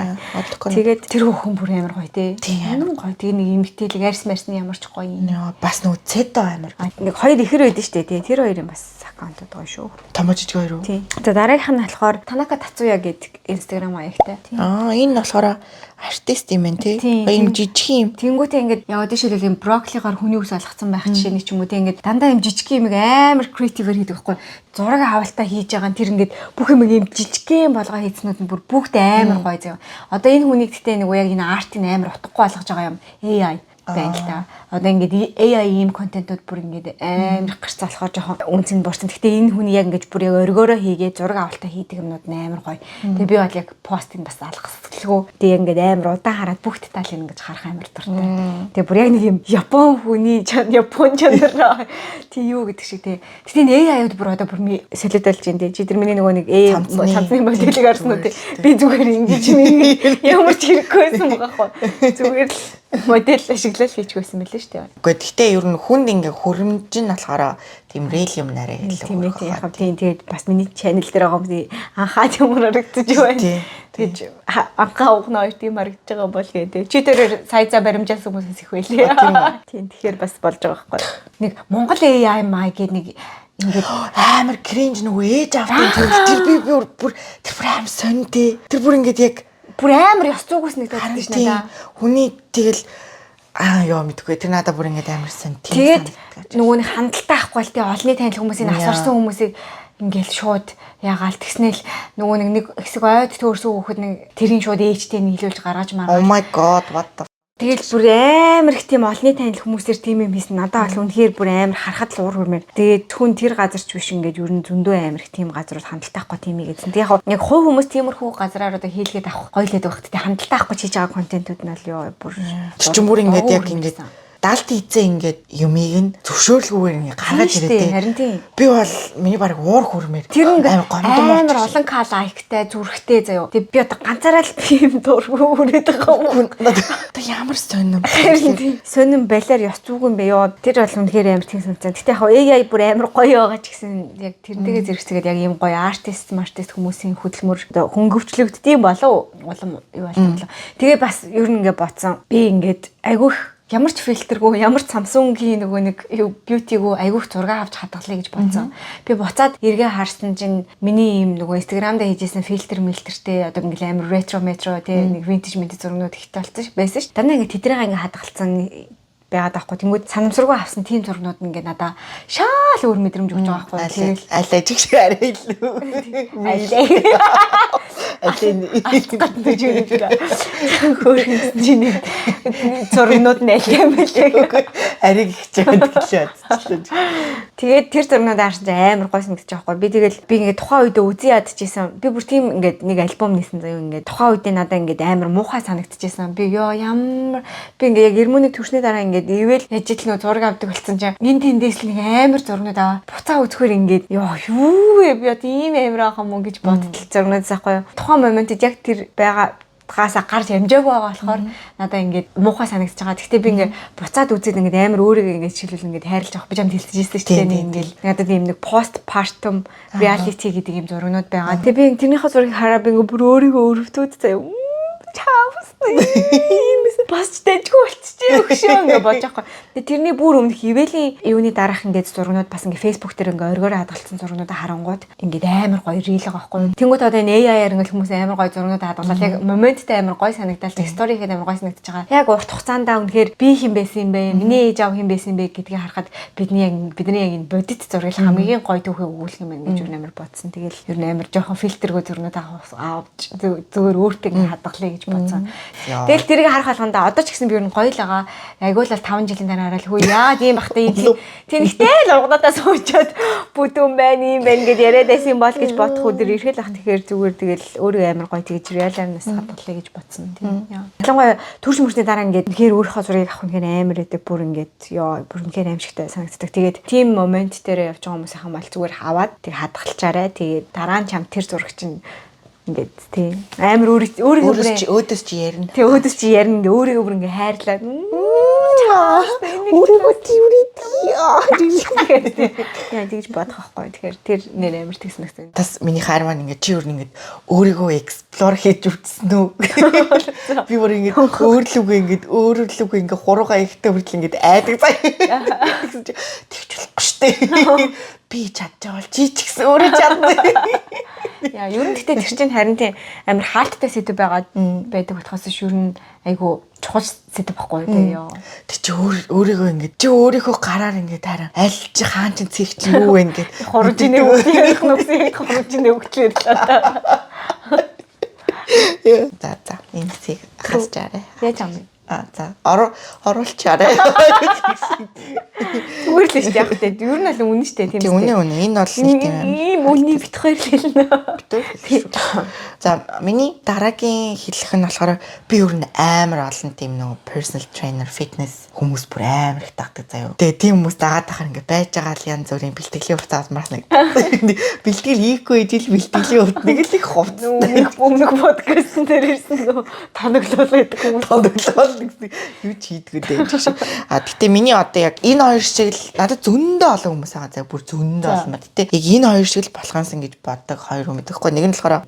Тэгээд тэр хөөрхөн бүр амар гоё тий. Амар гоё. Тэгээ нэг эмгтээлэг арьс марсны ямар ч гоё юм.
Бас нөгөө цэдо амар.
Нэг хоёр ихэр байдаг штэ тий. Тэр хоёрын бас аккаунтууд гоё шүү.
Томоо жижиг хоёр уу?
Тий. За дараагийнх нь болохоор Танака Тацуя гэдэг Instagram хаягтай.
Энэ болохоор артист юм байна тий. Ийм жижиг юм.
Тэнгүүтээ ингээд яваад шилэл юм брокколигаар хүний ус алгацсан байх жишээний ч юм уу тий ингээд дандаа юм жижиг юм амар креативэр хийдэг байхгүй. Зураг авалтаа хийж байгаа нь тэр ингээд бүх юм ийм жижигхэн болгоо хийцнүүд нь бүр бүгд амар гоё заяа. Одоо энэ хүнийг гэхдээ нэг яг энэ артыг амар утгагүй болгож байгаа юм. AI байна л та. Одоо ингээд AI ийм контентууд бүр ингээд амар гарч болохоор жоохон үнцэн борсон. Гэхдээ энэ хүний яг ингээд бүр яг өргөөрөө хийгээд зураг авалтаа хийдэг юмнууд амар гоё. Тэгээ би бол яг постыг бас алгасгалгүй. Тэгээ ингээд амар удаан хараад бүх деталь ингээд харах амар дуртай. Тэгээ бүр яг нэг юм Япон хүний Япон чанар тий юу гэдэг шиг тий. Гэтэ AI-ууд бүр одоо бүр солиодолж энэ тий. Чи тэр миний нөгөө нэг цамцны моделийг харсан уу тий. Би зүгээр ингэж ямар ч хэрэггүй байсан байгаа хөө. Зүгээр л модель ашиглал хийчихсэн мэлээ шүү дээ.
Гэхдээ гэхдээ ер нь хүнд ингээ хөрөмж нь болохоор тийм рейл юм нараа хэлээ.
Тийм ээ яг тийм тэгээд бас миний channel дээр байгаа хүмүүс анхаа юмор харагдаж байна. Тэгэж анхаа угнаа хоёр тийм харагдаж байгаа бол гэдэг. Чи тэр сая за баримжаас хүмүүс их байлээ. Тийм тэгэхээр бас болж байгаа байхгүй. Нэг Монгол AI маа гэдэг нэг ингээд
амар кринж нөгөө ээж авдаг тэр би бүр тэр бүр амар сонтэй. Тэр бүр ингээд яг
бүр амар ёс зүйгүйс нэг байдаг шнэ да.
Хүний тэгэл ёо мэдгүй тэр надад бүр ингээд амар сонтэй.
Тэгээд нөгөө нэг хандлтаа ахгүй л тий олны танил хүмүүсийн асарсан хүмүүсийг ингээл шууд ягаал тэгснээл нөгөө нэг хэсэг ойд төөрсөн хүүхэд нэг тэрийн шууд ээжтэй нийлүүлж гаргаж маргаж.
Oh my god what the.
Тэгэл бүр амар их тийм олны танил хүмүүсээр тийм юм хийсэн. Надад бол үнэхээр бүр амар харахад л уур хурмээр. Тэгээд хүн тэр газар ч биш ингээд ер нь зөндөө амар их тийм газрууд хандлтаа ахгүй тийм ийгэсэн. Тэгээд яг хувь хүмүүс тиймэрхүү газраар одоо хийлгээд авах гойлээд байх. Тэгээд хандлтаа ахгүй хийж байгаа контентууд нь л ёо бүр
чинь бүр ингээд яг ингээд даалт хийцээ ингээд юмыг нь зөвшөөрлгүйгээр ингээд гаргаж ирээд
харин тийм.
би бол миний баг уур хүрмээр
Тэр ингээд
гомдом
амар олон кал лайктай зүрхтэй заяо. Тэг би одоо ганцаараа л тийм дургу хүрээд байгаа юм.
одоо ямар сонирм.
Харин тийм. Сонирм балиар ёс зүг юм бэ ёо. Тэр бол үнэхээр амар тийм санагдсан. Гэтэ яг AI бүр амар гоё байгаа ч гэсэн яг тэрнтэйгээ зэрэгцгээд яг ийм гоё артист хүмүүсийн хөдөлмөр хөнгөвчлөгддөг болов улам юу болов. Тэгээ бас ер нь ингээд бодсон. Би ингээд айгүйх ямар ч фильтргүй, ямар ч Samsung-ийн нөгөө нэг beauty-гүү айгүйх зураг авч хадгалъя гэж бодсон. Би буцаад эргээ харсан чинь миний ийм нөгөө Instagram дээр хийжсэн фильтр мэлтертэй одоо ингээл амар ретро тий нэг vintage зурагнууд ихтэй болсон байсан ш. Дандаа ингээд тэдрээгээ ингээд хадгалсан байгаад байхгүй. Тэнгүүд санамсаргүй авсан тийм зургнууд ингээд надаа шаал өөр мэдрэмж өгч байгаа байхгүй.
Тэгэл аль ажиг шиг арай илүү.
Гаднаж ирээд хөөрхөн чиний зургнууд нь аль юм бэ?
Ариг их чамд гэлээ.
Тэгээд тэр зургнууд харсан амар гой санагдаж байгаа байхгүй. Би тэгэл би ингээд тухайн үедээ үзий ядчихсан. Би бүр тийм ингээд нэг альбом нээсэн заяа ингээд тухайн үедээ надаа ингээд амар муухай санагдчихсан. Би ёо ямар би ингээд яг ермөний төвшний дараа ингээд ивэл яжил нөө зураг авдаг болсон чинь энэ тэндээс л нэг амар зургнууд аваа. Буцаа үзэхээр ингээд ёо юу вэ би одоо ийм амар байгаа юм уу гэж бодтол зургнууд заахгүй юу. Тухайн моментод яг тэр байгаа гасаа гарч амжаагүй байгаа болохоор надаа ингээд муухай санагдаж байгаа. Гэхдээ би ингээд буцаад үзээд ингээд амар өөрийгөө ингээд жишээлбэл ингээд хайрлаж авах би чамд хэлчихсэн шүү дээ. Ингээд надад ийм нэг postpartum reality гэдэг ийм зургнууд байгаа. Тэгээ би тэрнийхээ зургийг хараад би ингээд бүр өөрийгөө өрөвдөөд заяа. Чаавс бас дэжгүй болчихжээ өгшөө ингээ бодож байгаа. Тэгээ тэрний бүр өмнөх ивэлийн юуны дараах ингээд зургнууд бас ингээ фэйсбુક дээр ингээ оргиороо хадгалсан зургнуудаа харангууд ингээд амар гоё рил байгаа байхгүй. Тэнгүүд одоо энэ AI-аар ингээ хүмүүс амар гоё зургнуудаа хадгалаад яг моменттай амар гоё санагдал стори ихэд амар гоё санагдаж байгаа. Яг урт хугацаанд үнэхээр би хэн байсан юм бэ? Миний ээж аав хэн байсан юм бэ гэдгийг харахад бидний яг энэ бодит зургийг хамгийн гоё төвхийг өгүүлэх юм байна гэж юу амар бодсон. Тэгэл ер нь амар жоохон фильтргүй зургнуудаа авч зүгээр өөртөө ингээ хадгалъя гэж бодсон. Тэгэл тэрийг харах болгонда одоо ч гэсэн би ер нь гоё л байгаа. Айгуулал 5 жилийн дараа хараад хөө яа тийм бахтай тэнхтэй л ургадаа суучаад бүдүүн байна юм байна гэж яриад байсан юм бол гэж бодох өдөр ирэхэл ах тэгэхээр зүгээр тэгэл өөрөө амар гоё тэгж реалаар нас хадгалъя гэж бодсон тийм. Ялангуяа төрш мөрсний дараа ингээд үнэхээр өөрийнхөө зургийг авах үнэхээр амар эдэг бүр ингээд ёо бүр үнэхээр аимшигтай санагддаг. Тэгээд тийм момент дээр явж байгаа хүмүүсийн хамаал зүгээр хаваад тэг хадгалчаарай. Тэгээд дараа нь чам тэр зураг чинь ингээд тийм амар өөрийгөө
өөдөөс чи ярина.
Тэг өөдөөс чи ярина ингээ өөрийгөө бүр ингээ хайрлаад
өөрийгөө тиймээ
яа тэгж бодох байхгүй. Тэгэхээр тэр нэр амар тэгсэн нэгсэн.
Тас миний хайр маань ингээ чи өөр ингээ өөрийгөө explore хийж үзсэн үү? Би бүр ингээ өөрлөгөө ингээ хуруугаа ихтэй хүртэл ингээ айдаг заяа. Тэгсэн чи тэгч болохгүй штэ. Би чадчихвал чи ч гэсэн өөрөө чадна.
Яа, ер нь гэхдээ тэр чинь харин тийм амар хаалттай сэдв байдаг болохоос ер нь айгу чухал сэдв байхгүй юу.
Тэг чи өөрийгөө ингэ чи өөрийнхөө гараар ингэ тараа аль чи хаан чин цэг чи юу вэ ингэ
хуржины өгөх нүксийн хуржины өгчлээ л та.
За энэ цэг хасчаарай.
Яаж юм бэ?
За оруулчаарай.
Зүгээр л шүү дээ яг тэ. Ер нь л үнэн шүү дээ тийм
үү. Үнэн энэ бол нэг тийм
ийм үнийг битгаар хэлнэ.
За миний дараагийн хэлэх нь болохоор би ер нь амар олон тийм нэг personal trainer fitness хүмүүс бүр амар их тагдаг заяа. Тэгээ тийм хүмүүс дагаад тахаар ингээ байж байгаа л янз бүрийн бэлтгэлийн хувцас авмаар нэг. Бэлтгэл хийхгүй ижил бэлтгэлийн хувцас нэг л их хувцас.
Өмнөх подкаст дээр ирсэн тоноглол гэдэг хүмүүс.
Тоноглол гэсэн юу ч хийдгүү дээ гэж. Гэтээ миний одоо яг энэ хоёр шиг л надад зөндөө олон хүмүүс байгаа заяа бүр зөндөө олон ба. Гэтээ яг энэ хоёр шиг л болохоонсан гэж боддог хоёр хүн мэдэхгүй. Нэг нь болохоор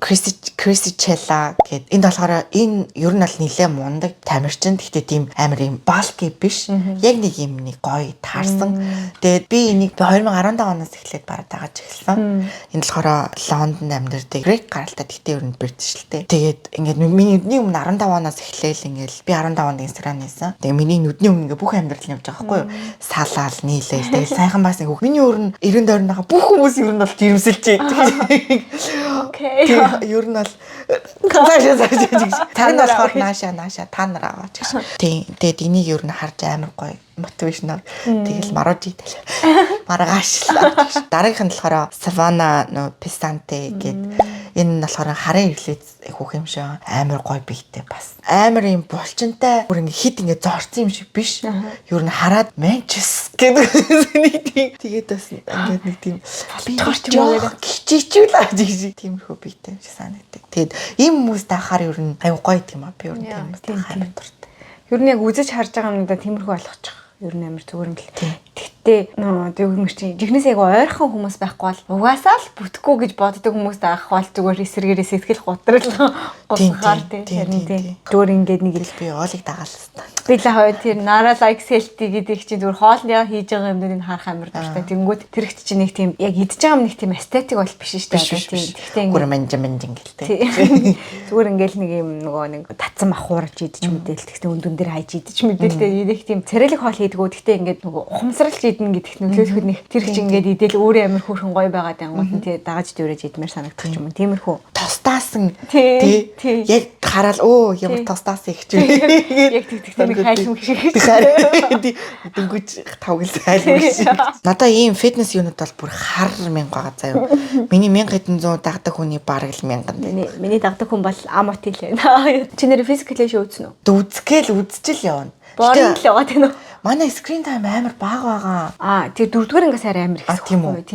Chrissy Chella гэдэг. Энд болохоор энэ ер нь аль нэлээ мундаг тамирчин. Гэтээ тийм амар юм балки биш. Яг нэг юм нэг гоё таарсан. Тэгээд би энийг 2015 оноос эхлээд бараад дагаж эхэлсэн. Энэ болохоор Лондонд амьдардаг грек гаралтай. Гэтээ ер нь British л дээ. Тэгээд ингээд миний нүдний өмнө 15 оноос эхлээл ингээд би 15 онд Instagram нээсэн. Тэгээ миний нүдний өмнө ингээ бүх амьдрал явж байгаа байхгүй юу? Салаал нийлээл тэгээ сайхан бас нэг миний өөр нь 90 дойрныхаа бүх хүмүүс ер нь бол жирэмсэлж
Окей.
Ер нь бол та нар болохоор нааша та нар аваач гэж. Тэгээд энийг ер нь харж амар гоё мотивашнаар тэгэл марожи маргаашлаа. Дараагийнх нь болохоор Savannah Pisante гэдэг. Энэ нь болохоор харын ирлээд хүүх юм шиг амар гоё бийтэй бас. Амар юм булчинтай бүр ингээ хит ингээ зорцсон юм шиг биш. Юу н хараад Manchester гэдэг нэг тийм тэгээд бас ингээ нэг тийм хичээчүүл аа гэж тиймэрхүү бийтэй юм шиг санагддаг. Тэгээд ийм хүмүүс дахаар юу н аюу гоё юм аа би юу н тийм амар дуртай.
Юу н яг үзэж харж байгаа юмдаа тиймэрхүү болгочих. Ер нь амар зүгээр юм л. Тэгтээ юу юм чи жихнээс айгу ойрхон хүмүүс байхгүй бол угаасаа л бүтэхгүй гэж боддог хүмүүс байх бол зүгээр эсэргээрээ сэтгэл готрол госхаар тийм. Зүгээр ингээд нэг
би оолыг дагаалсан.
Би л хаваа тэр Nara Like Selty гэдэг чинь зүгээр хоолны хийж байгаа юмнуудыг харах амар дуртай. Тэнгүүд тэр ихт чи нэг тийм яг идж байгаа юм нэг тийм эстетик бол биш шүү дээ. Тийм. Тэгтээ
зүгээр манжин гэлтэй.
Зүгээр ингээд нэг юм нөгөө нэг татсан махуурж идэж мэдээл тэгтээ өндөн дээр хайж идэж мэдээлтэй нэг тийм царайлаг хоол хийдгүү тэгтээ ингээд нөгөө ухамсарлж идэн гэдэгт нөлөөлөхөд нэг тэр их чинь ингээд идэл өөрөө амар хөөрхөн гоё байгаад ангууд нь тий дагаж дүүрэж идмээр санагдах юм. Тиймэрхүү
тостаасан тий яг хараад ямар тостаас их ч
яг тэгтээ нэг хайлм шиг
дөнгөж тавгил хайлм шиг. Надаа ийм фитнес юунууд бол бүр хар мянга байгаа заяа. Миний 1700 дагдаг хүний бараг л 1000.
Миний дагдаг хүн бол амотил байна. Чи нэр физикал шоу үзнэ үү?
Үзгээл үзчихэл явна.
Борын л яваад байна уу?
Манай screen time амар бага байгаа.
Тэгээ дөрөвдүгээр ангиас арай амар их
тийм үү.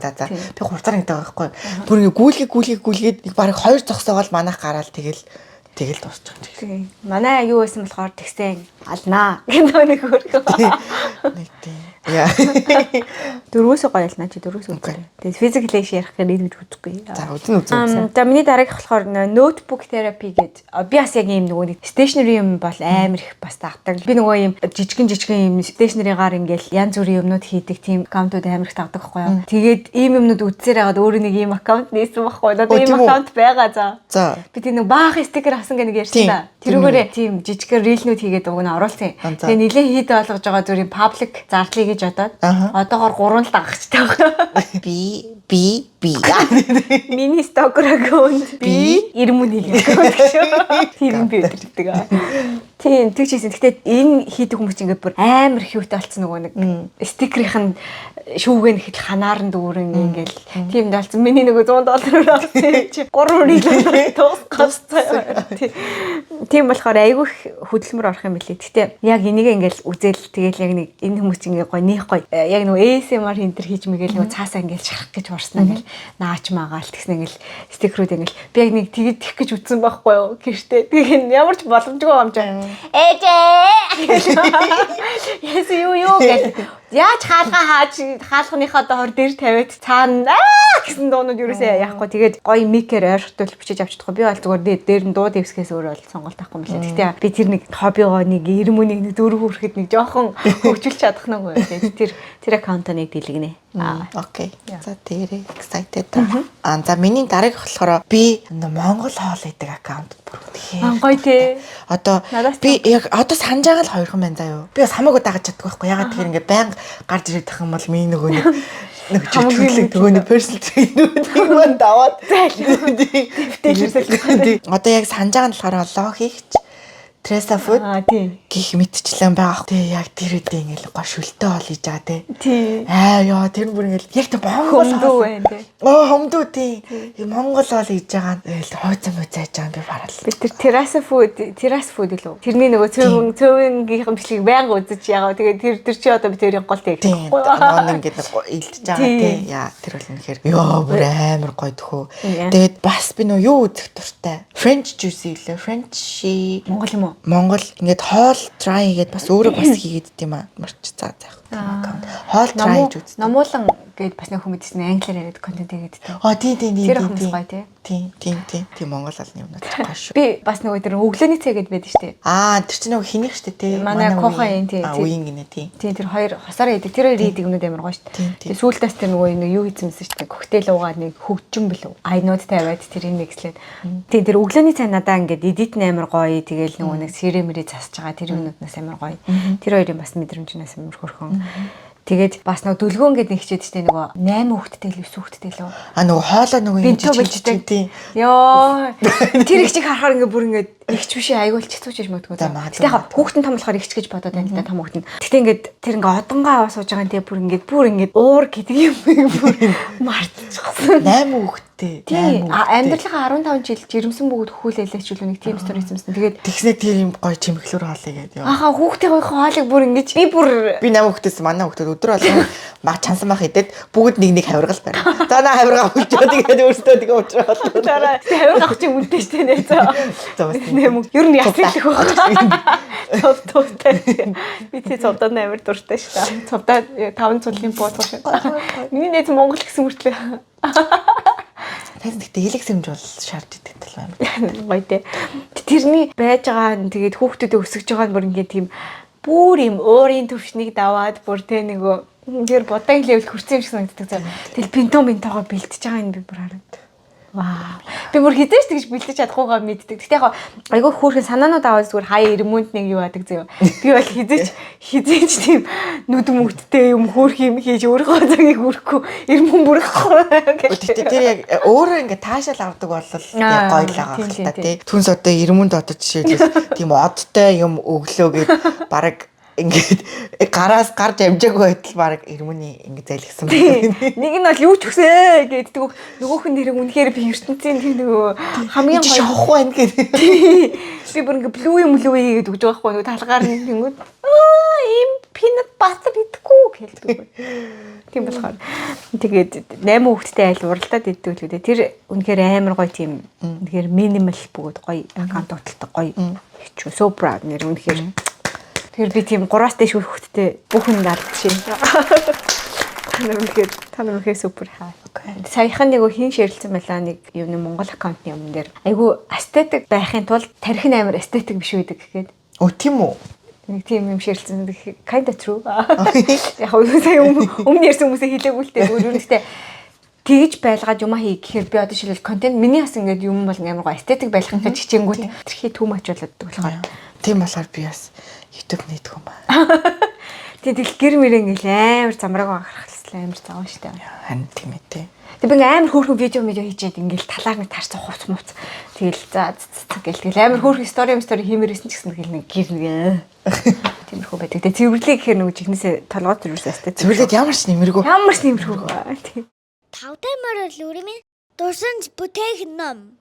За. Би 3 дахь ангид байгаа байхгүй. Бүр ингээ гүйлгээд нэг бараг 2 зогсоогоол манайх гараал тэгэл дуусчих юм шиг.
Манай юу байсан болохоор тэгсэн алнаа гэдэг нэг хөргөө.
Нэг тийм. Яа.
Дөрвөөсөө гоёлнаа чи дөрвөөсөө үзээрэй. Тэгээд физикал ярих гэхээр нийлбэл үзэхгүй.
За үзэн.
За миний дараагийнх болохоор ноутбук терапи гэдэг. Би бас яг ийм нөгөө нэг стейшнери юм бол амар их бас тагдаг. Би нөгөө ийм жижигэн юм стейшнеригаар ингээл янз бүрийн юмнууд хийдэг тийм аккаунтууд амар их тагдаг байхгүй юу. Тэгээд ийм юмнууд үзсээр хагаад өөрөө нэг ийм аккаунт нээсэн байхгүй юу. Одоо ийм аккаунт байгаа за. Би тийм нэг баах стикер авсан гэх нэг ярьсан да. Тэрүүгээрээ тийм жижигхэн рилнүүд хийгээд уг нь оруулсан. Тэгээд нилээ хийдэ болгож байгаа зүрийн паблик зарлыг гэж бодоод одоогоор 3 л дагагчтай байна. Би миний стокер аккаунт би 91 аккаунт шүү. Тийм би өдөрдөг. Тийм тэгчихсэн. Гэхдээ энэ хийдэг хүмүүс чинь ингээд бүр амар хөвтэй болцсон нөгөө нэг стикерийн шүүгэн ихэл ханаар нь дүүрэн ингээл тийм далцсан. Миний нөгөө $100 авсан чи 3 рил дуусгацсан. Тийм болохоор айгүй хөдөлмөр орох юм билий. Гэхдээ яг энийг ингээл үзэл тэгэл яг нэг энэ хүмүүс чинь ингээ гоё нэх гоё. Яг нөгөө ASMR хинтер хийж мэгээл нөгөө цаасаа ингээл шарах гэж урснаа ингээл наач магаал тэгсэн ингээл стикерүүд ингээл би яг нэг тэгэх гэж үтсэн байхгүй юу гэртээ. Тэгээ ямар ч боломжгүй юм жаа. Ээжээ. Яс юу гэж яаж хаалганыхаа доор дээр тавиад цаана гэсэн дуунууд юусаа яахгүй тэгээд гоё микер ойрхтол бичиж авч чадахгүй би бол зүгээр дээр нь дуу дэвсгээс өөрөө л сонголт авахгүй юм лээ. Гэхдээ би тэр нэг хоббигоо нэг ирмүнийг нэг дөрөв хүрэхэд нэг жоохон хөгжүүлж чадах нэг гоё. Тэр аккаунтаа нэг дэлгэнэ.
Окей. За тэрээ excited. За миний дараагийн болохоор би Монгол хоол идэг аккаунт бүр үнэхээр
гоё тий.
Одоо би яг одоо санаж байгаа л хоёрхан байна заа юу. Би бас хамаагүй дагаж чаддаг байхгүй. Ягаад тэгэхээр ингээ байнга гарч ирэх юм бол миний нөгөө нэг чөлөөг төгөөний personal trainer-ийг манд даваад дэвтэрсэл. Одоо яг санаж байгаа нь болохоор лог хийгч Teresa Food гих мэдчлэн байгаа. Тэ яг тэр үедээ ингээл гоо шүлтээ ол хийж байгаа тий. Яа тэр бүр ингээл яг тэ Монгол
хомдуу байна тий.
Хомдуу тий. Монгол ол хийж байгаа ингээл хойцоо мөцөөж байгаа би барал.
Би тэр Teresa Food лөө. Тэрний нөгөө цөөнгийнхэн бичлэгийг байнга үзэж ягаа. Тэгээд тэр чи одоо би тэрийн гол тэг.
Ингээд илдэж байгаа тий. Яа тэр бол үнэхээр ёо бүр амар гоё төхөө. Тэгээд бас би нөгөө юу үзэх дуртай. French juice илээ. French
Монгол юм уу?
Монгол ингээд хоол try хийгээд бас өөрөө бас хийгээд дим аа. Марч цаа заах. Хоол try хийж үз.
Намуулан гээд бас нэг хүмүүс чинь англиар яриад контент хийгээд дээ.
Тийм.
Тэр хүмүүс гоё тий.
Тийм Монгол олны юмнууд гоё шүү.
Би бас нөгөө тэр өглөөний цай гээд байдаг штэ.
Тэр чинь нөгөө хинэх штэ тий.
Манай кохон тий.
Үеийн гинэ тий.
Тийм тэр хоёр хосоор хийдэг. Тэр хоёр хийдэг юмнууд амар гоё штэ. Тэгээ сүүлдээс тэр нөгөө юу хийцэнсэн штэ. Коктейл уугаад нэг хөгжим билүү. Айнууд тавиад тэрийг микслээд. Тийм тэр өглөөний цай надаа ингээд эдит амар гоё. Тэгээл нөгөө нэг сэрэмэрээ засаж байгаа тэр юмнууднаас амар гоё. Тэр хоёрын бас мэдрэмжнээс амар хөрхөн. Тэгээд бас нэг дөлгөөн гээд нэг хичээд штэ нөгөө 8 хүүхэдтэй л 9 хүүхэдтэй л.
Нөгөө хоолоо нөгөө
юм жижиг тийм. Йоо. Тэр их чиг харахаар ингээ бүр ингээ Игч биш айгуул чицүүч гэж мэдгүй.
За, магадгүй.
Гэтэ яг хүүхдэн том болохоор игч гэж бодоод байна л да том хүүхдэн. Гэтэ ингээд тэр ингээ одонгоо аваа сууж байгаа нь тэгээ бүр ингээд уур гэдэг юм бүр мартчихсан.
8 хүүхэдтэй.
Тийм амьдралынхаа 15 жил жирэмсэн бүгд хөхүүлээлээ ч үлээ нэг тийм стори хийсэн. Тэгээд
тэгснэ тэр юм гоё чимэглүүр хоолыг гэдэг.
ахаа хүүхдээ гоё хоолыг бүр ингэж би
8 хүүхдээс манай хүүхдүүд өдөр болгон маа чансан мах идэд бүгд нэг хавиргал барь. За на хавиргаа хөлжөө тэгээд өөртөө тэгээ уучраад.
дараа хавирга авах чинь үнэтэй шүү дээ нэ.
За
Нэмэг ер нь яслах байх. Цовтой. Би тий цовдод амар дуртай шүү дээ. Цовдод 5 цулын буудах шүү. Миний нэт Монгол гэсэн мөртлөө.
Тэгсэн гэхдээ элэг сэмж бол шаардж идэг тал байна.
Гоё те. Тэрний байж байгаа нь тэгээд хүүхдүүдэд өсөж байгаа нь бүр ингээд тийм бүр юм өөрийн төвшнийг даваад бүр те нөгөө тэр бодагийн левел хүрсэн юм шиг санагддаг. Тэгэл бинтогоо бэлтэж байгаа юм би бүр хараад. Вау. Би бүр хизээч тэгж бэлдэж чадахгүйгаа мэддэг. Гэтэ яг айгүй хөөрхөн санаанууд аваад зүгээр хаяа ирмөнд нэг юу яадаг зөө. Би бол хизээч тийм нүдэн мөгттэй юм хөөрх юм хийж өөрийнхөө цагийг хүрхгүй ирмэн бүрхгүй гэж.
Тэр яг өөрөө ингээ таашаал авдаг бол яг гоё л байгаа хэл та тий. Түнс одоо ирмэнд одоо жишээлбэл тийм одтой юм өглөө гэд баг ингээд гараас гарч амжаагүй байтал баг ирмөний ингэ залгсан байна.
Нэг нь бол юу ч хүсээ гэдэг нөгөөх нь нэрээ үнэхээр би ертөнцийн тийм нөгөө хамгийн гоё
шохох байна гэдэг.
Би бүр ингэ блүү юм гэдэг үгж байгаа байхгүй нөгөө талгаар нь тэнгүүд ийм пинат батар идэхгүй хэлдэг. Тийм болохоор тэгээд 8 хүүхэдтэй айл уралдаад иддэг л үү. Тэр үнэхээр амар гоё тийм үнэхээр минимал бүгд гоё аккаунт тоотолтой гоё. Хичүү so proud нэр үнэхээр. Тэр би тийм 3-аас дээш хүүхэдтэй бүхэн дардчихжээ. Та нэмэхээр супер хаа. Саяхан нэг хин ширэлцэн байлаа нэг юм Монгол аккаунтны юм дээр. Айгу эстетик байхын тулд тарих нь амар эстетик биш байдаг гэхэд.
Өө тийм үү?
Нэг тийм юм ширэлцэн kind of true. Яг сая өмнө ярьсан хүмүүсээ хэлээгүй л дээ. Өөрөндөө тэгж байлгаад юмаа хий гэхээр би одоо шилэл контент миний бас ингээд юм бол амар гоо эстетик байх гэж хичээнгүүт тэрхий too much болоод болохоор.
Тийм болохоор би бас YouTube нээдэг юм ба.
Тэгэл гэр мэрэн ингээл амар замрааг гаргахлаа амар заван штэ.
Харин тийм ээ тий.
Тэг би ингээл амар хөөрхөн видео хийчихэд ингээл талаар нэг тарцсан хувц мууц. Тэгэл за тэгэл амар хөөрхөн стори хиймээрсэн ч гэсэн тэгэл нэг гэр нэг тиймэрхүү байдаг. Тэг цэвэрлэг гэхээр нөгөө чихнээсээ толгой төрөөсөө эстетик.
Цэвэрлээд ямар ч нэмэргүй.
Ямар ч нэмэргүй. Тийм.
Тавтаймаар л үрэмээ дурсанж бүтээх ном.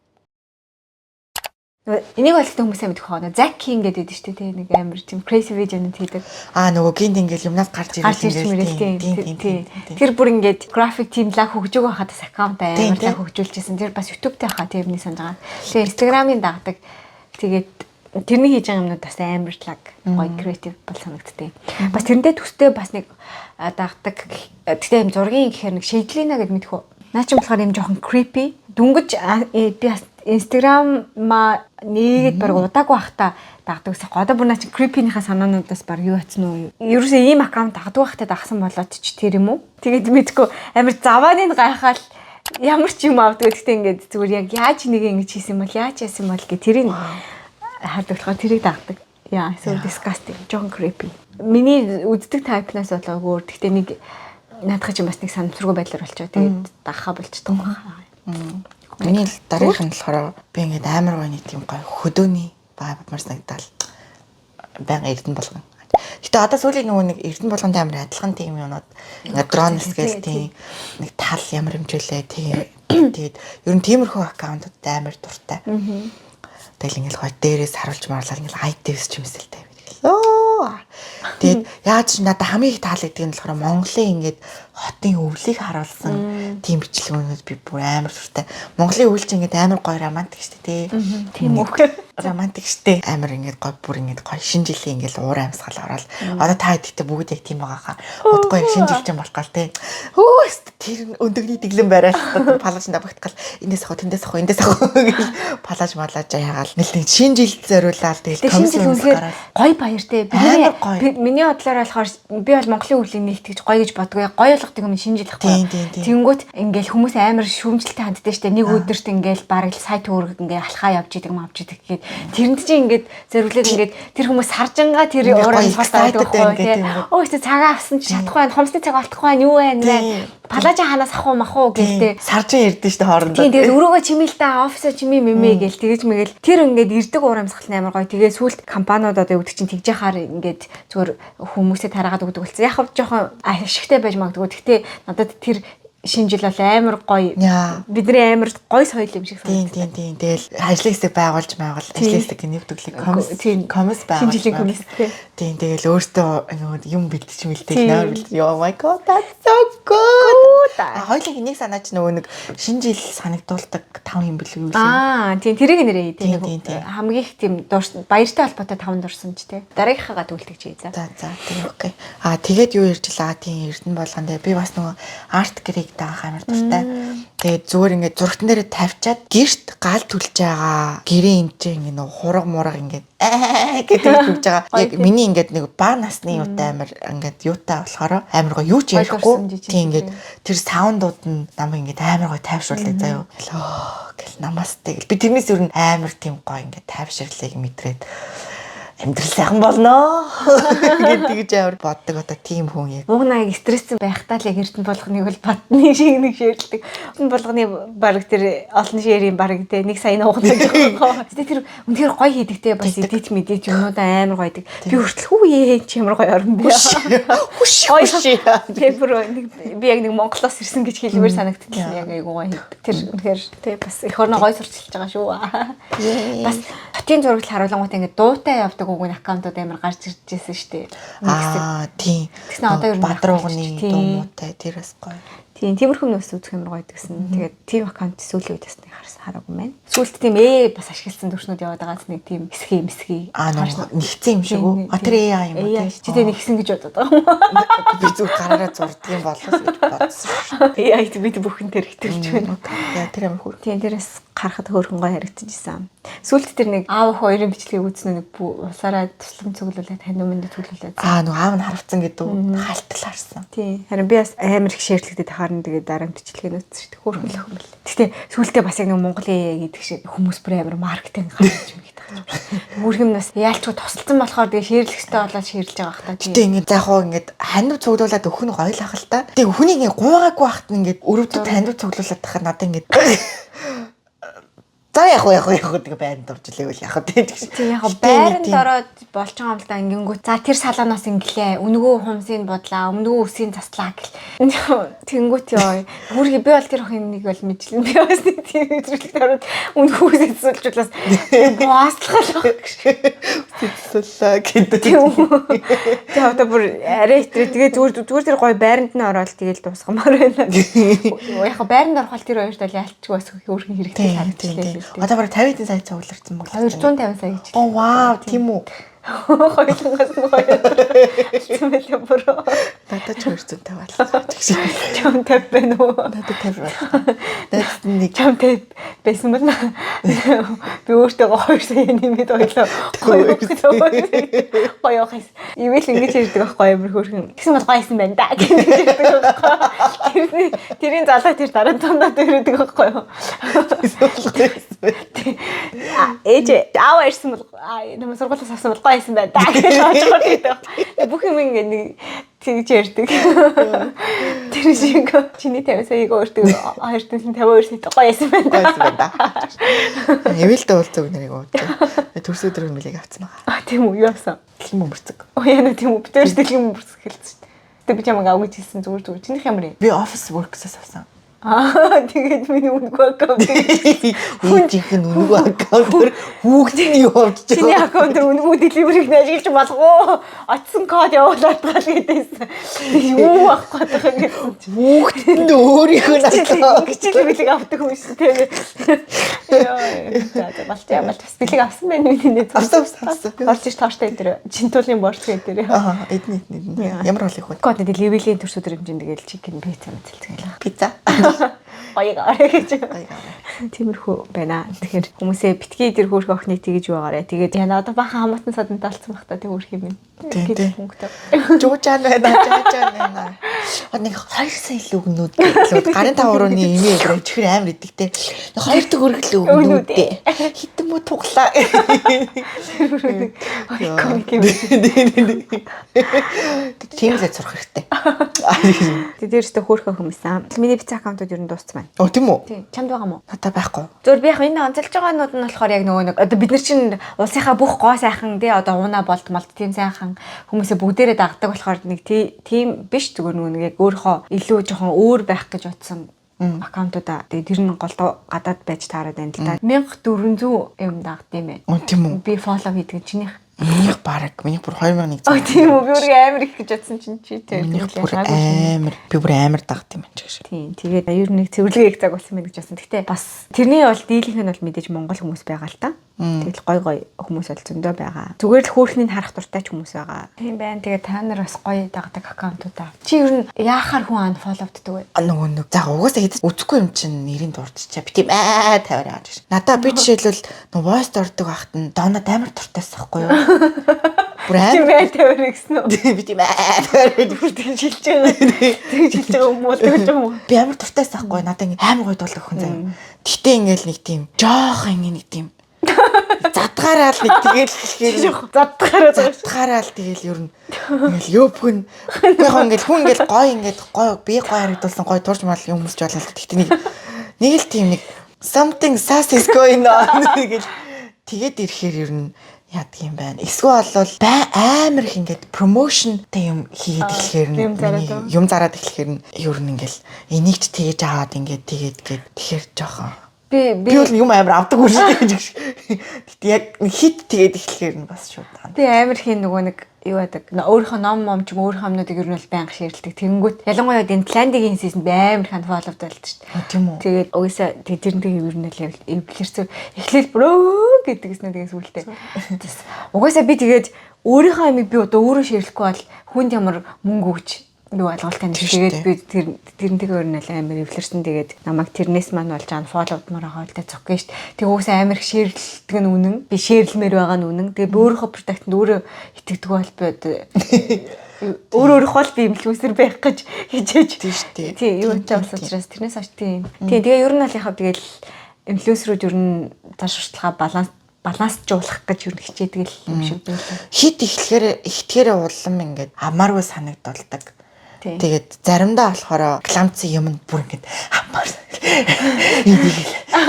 Энийг олдсон хүмүүсээ мэдэх хаа. Заки ингээд байдаг шүү дээ. Нэг амар тийм crazy vision хийдэг.
Нөгөө гинт ингээл юмнаас гарч
ирэл. Тэр бүр ингээд graphic team лаг хөгжөөгөө хадас аккаунт амар лаг хөгжүүлчихсэн. Тэр бас YouTube-тэй хаа тэрний санаж байгаа. Тэгээ Instagram-ийн дагдаг. Тэгээд тэрний хийж байгаа юмнууд бас амар лаг гоё creative бол санагдтыг. Бас тэрэндээ төстэй бас нэг дагдаг. Тэгтээ юм зургийн гэхээр нэг шийдлийнэ гэд мэдэх үү. Наа чи болохоор юм жоохон creepy. Дүнгэж би Instagram ма нэгэд баг удаагүй бахта дагдаг гэсэн. Одоо бүр наа чи creepy-ийнхаа санаануудаас баг юу атсан уу? Ерөөсөө ийм аккаунт дагдаг бахта дагсан болоод ч тэр юм уу? Тэгээд мэдгүй амар завааны гайхаал ямар ч юм авдаг. Гэхдээ ингээд зүгээр яг яаж нэг ингэж хийсэн бол яаж яасан бол гэх тэрийг хардаг болохоор тэрийг дагдаг. Яа, so disgusting, John creepy. Миний үздэг тайпнаас болоо өөр. Гэхдээ нэг наадах чинь бас нэг санамсаргүй байдлаар болчихоо. Тэгээд дагахаа болчихдог байна.
Миний дараагийнх нь болохоор би ингээд амар гоё нэг тийм гоё хөдөөний баймар санагдал байнга эрдэн болгон. Гэтэ одоо сүүлийн нөгөө нэг эрдэн болгонтой амар адилхан тийм юмнууд ингээд дронс гээл тийм нэг тал ямар хэмжээлээ тийм тэгээд ер нь тиймэрхүү аккаунтууд амар дуртай. Тэгэл ингээд гоё дээрээс харуулж марлал ингээд IDs ч юмсэлтэй. Тэгээд яаж ч надад хамгийн их таалагддаг нь болохоор Монголын ингээд хотын өвлийг харуулсан тийм бичлэгүүд би бүр амар дуртай. Монголын өвөл чинь ингээд амар гоё романтик шүү дээ.
Тийм үг.
Романтик шүү дээ. Амар ингээд гоё бүр ингээд гоё шинэ жилийн ингээд уур амьсгал ороод одоо та хэдийгтэй бүгд яг тийм байгаа хаа. Удахгүй яг шинэ жил чинь болох гал те. Хөөс тэр өндөгний дэглэн бараал палаж набагтгал эндээс ах тэндээс ах эндээс ах гэж палаж малаж яагаал нэлээд шинэ жилд зориулаад тэгэл
комисс гараад гоё баяр те. Миний бодлоор болохоор би бол Монголын өвлийг нэгтгэж гоё гэж бодгоо. Гоё болгох юм шинэ жил ихгүй. Тэнгүүт ингээл хүмүүс амар шүүмжлэлтэй ханддаг штэ. Нэг өдөрт ингээл бараг сайт өөрөг ингээл алхаа явж идэг мавж идэг гэхэд Тэрэнд чинь ингээд зориулаад ингээд тэр хүмүүс саржангаа тэр уурын цогтой байхгүй тий. Өө ихтэй цагаа авсан чи чадахгүй байна. Хомсны цаг олдохгүй байна. Юу вэ? Палажа ханаас ах уу мах уу гэлтэй.
Саржин ярдэн штэ хоорондоо.
Тийм тэгээд өрөөгөө чимээлтэй офисо чимээ мэмэ гээл тэгэж мэгэл тэр ингээд ирдэг урамсгал амар гоё. Тэгээ сүүлд компаниуд одоо өгдөг чинь тэгж яхаар ингээд зүгээр хүмүүсээ тараагаад өгдөг болсон. Яг хав жоохон ашигтай байж магадгүй. Гэхдээ надад тэр шинэ жил бол амар гоё. Бидний амар гоё соёл юм шиг
Тийм.
санагдав.
Тэгэл ажлын хэсэг байгуулж ажлын хэсэг нэвтгэлэг коммс байгуулж.
Шинэ жилийн коммс тий.
Тийм тэгэл өөртөө юм бэлтэж мэлтэй наар бэлтэж. Oh my god, that's so good. Хоёулын энийг санаач нөгөө нэг шинэ жил санагдуулдаг 5 юм бэлгүй юу?
Тийм тэрийг нэрээ тийм хамгийн их тийм баяртай холбоотой 5 дурсан ч тий. Дараагийнхаагаа түүлдэг чи за.
За тийм окей. Тэгээд юу ярьжлаа? Тийм Эрдэнэ болгондоо би бас нөгөө арт гэрийг даах амар дуртай. Тэгээд зүгээр ингээд зургтан дээр тавьчаад гэрт гал түлж байгаа гэрээ энэ чинь ингээд нөгөө хураг мураг ингээд гэдэг түлж байгаа. Яг миний ингээд нэг баа насны юутай амар ингээд юутай болохоор амар гоё юу ч ярихгүй. Тийм ингээд тэр саундууд нь намайг ингээд амар гоё тайвшруулдаг заяа. Гэл намастай гэл би тэрнээс өөр нь амар тийм гоё ингээд тайвширлыг мэдрээд амьдрал сайхан болно гэдэг амар боддог одоо тийм хүн яг.
Мугнаг стресстэй байхдаа л яг Эрдэнэ болгоныг бол батны шиг нэг ширлдэг. Эрдэнэ болгоны баг тэр олон ширийн баг тэ 1 сая нуугдаж байгаа. Тэр үнэхээр гоё хийдэгтэй бас эдит мэдээж юмнуудаа амар гоё хийдэг. Би хүртэл хүүе чи ямар гоё орон бэ. Хуш. Тэр би яг нэг Монголоос ирсэн гэж хэлбэр санагддаг яг айгуу гоё хийдэг. Тэр үнэхээр тэ бас их орно гоё сурч хэлж байгаа шүү. Бас хотын зураг харуулгууд ингээд дуутай явдаг үгүй аккаунтууд амар гарч ирж байсан шүү дээ.
Тийм.
Тэгсэн одоо ер нь
Бадруугны дуумуутай тэр бас гоё.
Тийм тиймэрхүү нөөс үзэх амар гоё гэсэн. Тэгээд тийм аккаунт сүүлийн үед бас хараагүй байна. Сүүлд тийм бас ашигласан төвшнүүд яваад байгаас нэг тийм эсхий.
Нэгцэн юм шиг үү? Тэр AI юм уу?
Чи тэ нэгсэн гэж бодоод байгаа.
Би зүг гараараа зурдаг юм болоос гэж бодсон.
AI бид бүхэн тэр хэтэрч байна.
Яа тэр амар хөр.
Тийм тэрээс харахад хөөрхөн гоё харагдчихсан. Сүүлд тэр нэг аав хоёрын бичлэгийг үзсэн нэг усаараа туслан цуглуулад ханиуманд төлөвлөлөө.
Нөгөө аав нь харавцсан гэдэг халтал харсан.
Тийм. Харин би бас амар их шеэрлэгдээд харна тэгээд дараа нь бичлэгийг үзсэн шүү дээ. Хөөрхөн л юм бэл. Гэтэ сүүлдээ бас яг нэг Монголын гэдэг шиг хүмүүс бүр амар маркетинг гаргаж юм гэдэг. Мөрх юм нас яалчгүй тусалсан болохоор тэгээ шеэрлэхтэй болоод шеэрлж байгаа хта.
Гэтэ ингээд за хоо ингээд ханиу цуглуулад өгөх нь гоё л ах л та. Тэгээ хүнийг ингээд гуугаагүй байхад нь ингээд өрөвдөд ханиу цуглуулад тахад надад ингээд за яг тэгээ байранд орж илээвэл яг тийм
яг байранд ороод болж байгаа юм л да ингэнгүүт за тэр салаанаас инглээ өнгөө хумсыг бодлаа өнгөө үсгийн заслаа гэл тэнгүүт ёо бүргий би бол тэр охин нэг бол мэдлэн би бас тийм хэвчлэгт ороод өнгөө үсээ засуулжуулаас боослох
хэвчлээ гэдэг
тэгээ одоо бүр арай тэгээ зүгээр тэр гоё байранд нь ороод тэгэл дуусгамаар байна яг байранд орохол тэр хоёрт бол ялчгүй бас хөөрхөн хэрэгтэй харагдчихлээ.
Одоо бараг 50 сая цугларсан мөн.
250 сая гэж.
Оо вау, тийм үү.
Хоёулангаас нь гоё. Бүр.
Надад 250 байлаа.
Чам 50 байна уу?
Надад 50 байна. Надад нэг
чам 50 байсан байна. Би өөртөө 2 сая нэмээд ойлоо. Гоё хайс. Ивэл ингэж ярьдаг байхгүй амар хөөрхөн. Тэгсэн бол гоё юм байна да гэж ярьдаг байхгүй. Тэрийн залуу тэр дараа нь тундаад ирдэг байхгүй юу? Ээж аав ирсэн бол нам сургуулиас авсан бол гоё юм байна да гэж бодож байдаг. Бүх юм ингэ тэгж ярьдаг. Тэр шиг чиний 50 саяг өөртөө 250 сая гоё юм байна.
Эвэл уулзаг нэрийг уудаг. Төрс өдөр нэлийг авцсан байгаа.
Тийм үү юу авсан?
Дэлгэн бөмбөрцөг.
Яна тийм үү бид өөр дэлгэн бөмбөрцөг хэлсэн. Тэг би чамайг авгаж хэлсэн зүгээр. Чинийх ямар юм?
Би офис works-аас авсан.
Тэгээд миний үнэгүй аккаунт.
Хүнийх нь үнэгүй аккаунтээр хүүхдийн юу авч байгаа.
Чиний аккаунтээр үнэгүй delivery-г ажиллаж болох уу? Очсон код явуулаад гал гэдээсэн. Юу авах гэдэг юм.
Хүүхдэнд өөрийнхөө
ингэж л билег авдаг юм шиг тийм. Яа, балтай бас билег авсан байх миний нэ.
Авсан.
Орж ир тооштой энэ жинтуулийн борц гэдэг.
Эдний. Ямар болох вэ?
Код delivery-ийн төрс өдөр хэмжээнд тэгэл chicken pizza мэдэлцгээл.
Пицца.
Гоёг арай гэж. Тиймэрхүү байна. Тэгэхээр хүмүүсээ битгий тэр хөөрхөн охиныг тэгэж байгаарэ. Тэгээд яна одоо бахан хамаатан садантай алдсан бах та тэг хөөрх юм.
Тийм. Жуужаан байна. нэг 2 сая л өгнүүд гэхлээр гарын таврууны эмээ өврөө чихэр амар идэгтэй. 2 дог өргөл өгнүүд дээ. Хитэн мө туглаа. Тийм л сурах хэрэгтэй.
Тэдэрчтэй хөөрхөн хүмүүс аа. Миний бицэн аккаунтууд ер нь дууссан байна.
Оо тийм үү?
Тийм. Чамд байгаа мó?
Надад байхгүй.
Зөвөр би яг энэ онцолж байгаанууд нь болохоор яг нөгөө нэг одоо бид нар чинь улсынхаа бүх гоо сайхан тий одоо унаа болтмолт тийм сайхан хүмүүсээ бүгдээрээ дагдаг болохоор нэг тийм биш зүгээр нөгөө нэг яг өөрийнхөө илүү жоохон өөр байх гэж утсан аккаунтуудаа тэгээ тэр нь голдоо гадаад байж таарад байна л да. 1400 юм дагд юм байна.
Оо тийм үү?
Би фоллоу хийдэг чинийх.
Минийх баг. Миний бүр 2100.
Оо тийм үү? Би өөр амар их гэж бодсон чинь чи тэр
Минийх бүр амар. Би бүр амар дагд юм байна ч гэж.
Тийм. Тэгээд ер нь нэг цэвэрлэгээ их цаг болсон байх гэж бодсон. Гэтэ бас тэрний бол дийлийнх нь бол мэдээж монгол хүмүүс байгаа л та. Тэгэл гой хүмүүс бол зөндөө байгаа. Зүгээр л хөөхнийг харах дуртай ч хүмүүс байгаа. Тийм байна. Тэгээд та нар бас гоё дагдаг аккаунтуудаа. Чи ер нь яахаар хүн unfollow-ддаг вэ?
Нөгөө нэг за угаасаа хэд үзэхгүй юм чинь нэрийн дурдчихаа. Би тийм тавиараа гэж. Надаа би жишээлбэл нөгөө voice дурддаг байхад нь доонод амар дуртайс байхгүй юу? Бүр амар
тавиар гэсэн үү?
би тийм тавиараа
Тэгж хэлж байгаа. Тэгж хэлж байгаа юм уу? Тэгж юм уу?
би амар дуртайс байхгүй. Надаа ингэ амар гоё дуулах хүн заяа. Гэтэ ингээл нэг тийм жоох ингэ нэг тийм задгаараа л нэг тэгэл хэлэхээр задгаараа л тэгэл ер нь ингээл ёбгэн яг ингээл хүн ингээл гоё би гоё харагдуулсан гоё турж мал юм хүмүүс ч болно л гэхдээ нэг л тийм нэг something sus is going on гэж тэгээд ирэхээр ер нь яадаг юм байна. Эсвэл бол амар их ингээд промошнтэй юм хийгээд эхлэхээр нь юм зараад эхлэхээр нь ер нь ингээл энийг ч тэгэж аваад ингээд тэгэхээр жоохон би бол юм амар авдаг үү гэж. Гэтэ яг хит тэгээд эхлэхээр нь бас шууд таа.
Би амар хин нөгөө нэг юу яадаг. Өөрийнхөө ном ч өөрийнхөө амнуудыг ер нь бол байнга шеэрлдэг. Тэнгүүт ялангуяа энэ Тландигийн сизон амар хан фолловд байлд шүү дээ.
Тийм үү.
Тэгээд угсаа тэрнтэй ер нь л эвлэрсэн. Эхлээл брөө гэдэгснэ тэгээс үлдээ. Угсаа би тэгээд өөрийнхөө амийг би одоо өөрөө шеэрлэхгүй бол хүнд ямар мөнгө өгч юу алгуултай нэг тэгээд би тэрнтэйг өөр нь амар эвлэрсэн. Тэгээд намайг тэрнээс маань болж unfollowдмаар байгаа л да цоггүй шүү дээ. Тэг угсаа амар их шеэрлдэг нь үнэн. Би шеэрлмээр байгаа нь үнэн. Тэгээд би өөрийнхөө продактэнд өөрөө итгэдэг бол би өөрөөх бол би инфлюенсер байх гэж хичээж
тийм шүү дээ.
Тийм юу ч бас учраас тэрнээс хойш тийм. Тэгээ ер нь бол яхав тэгэл инфлюенсерүүд ер нь цааш урталгаа балансжуулах гэж ер нь хичээдэг юм шиг байна.
Хит ихтгэхээрээ улам ингээд амааргүй санагдулдаг. Тэгээд заримдаа болохоор кламцын юм бүр ингээд амар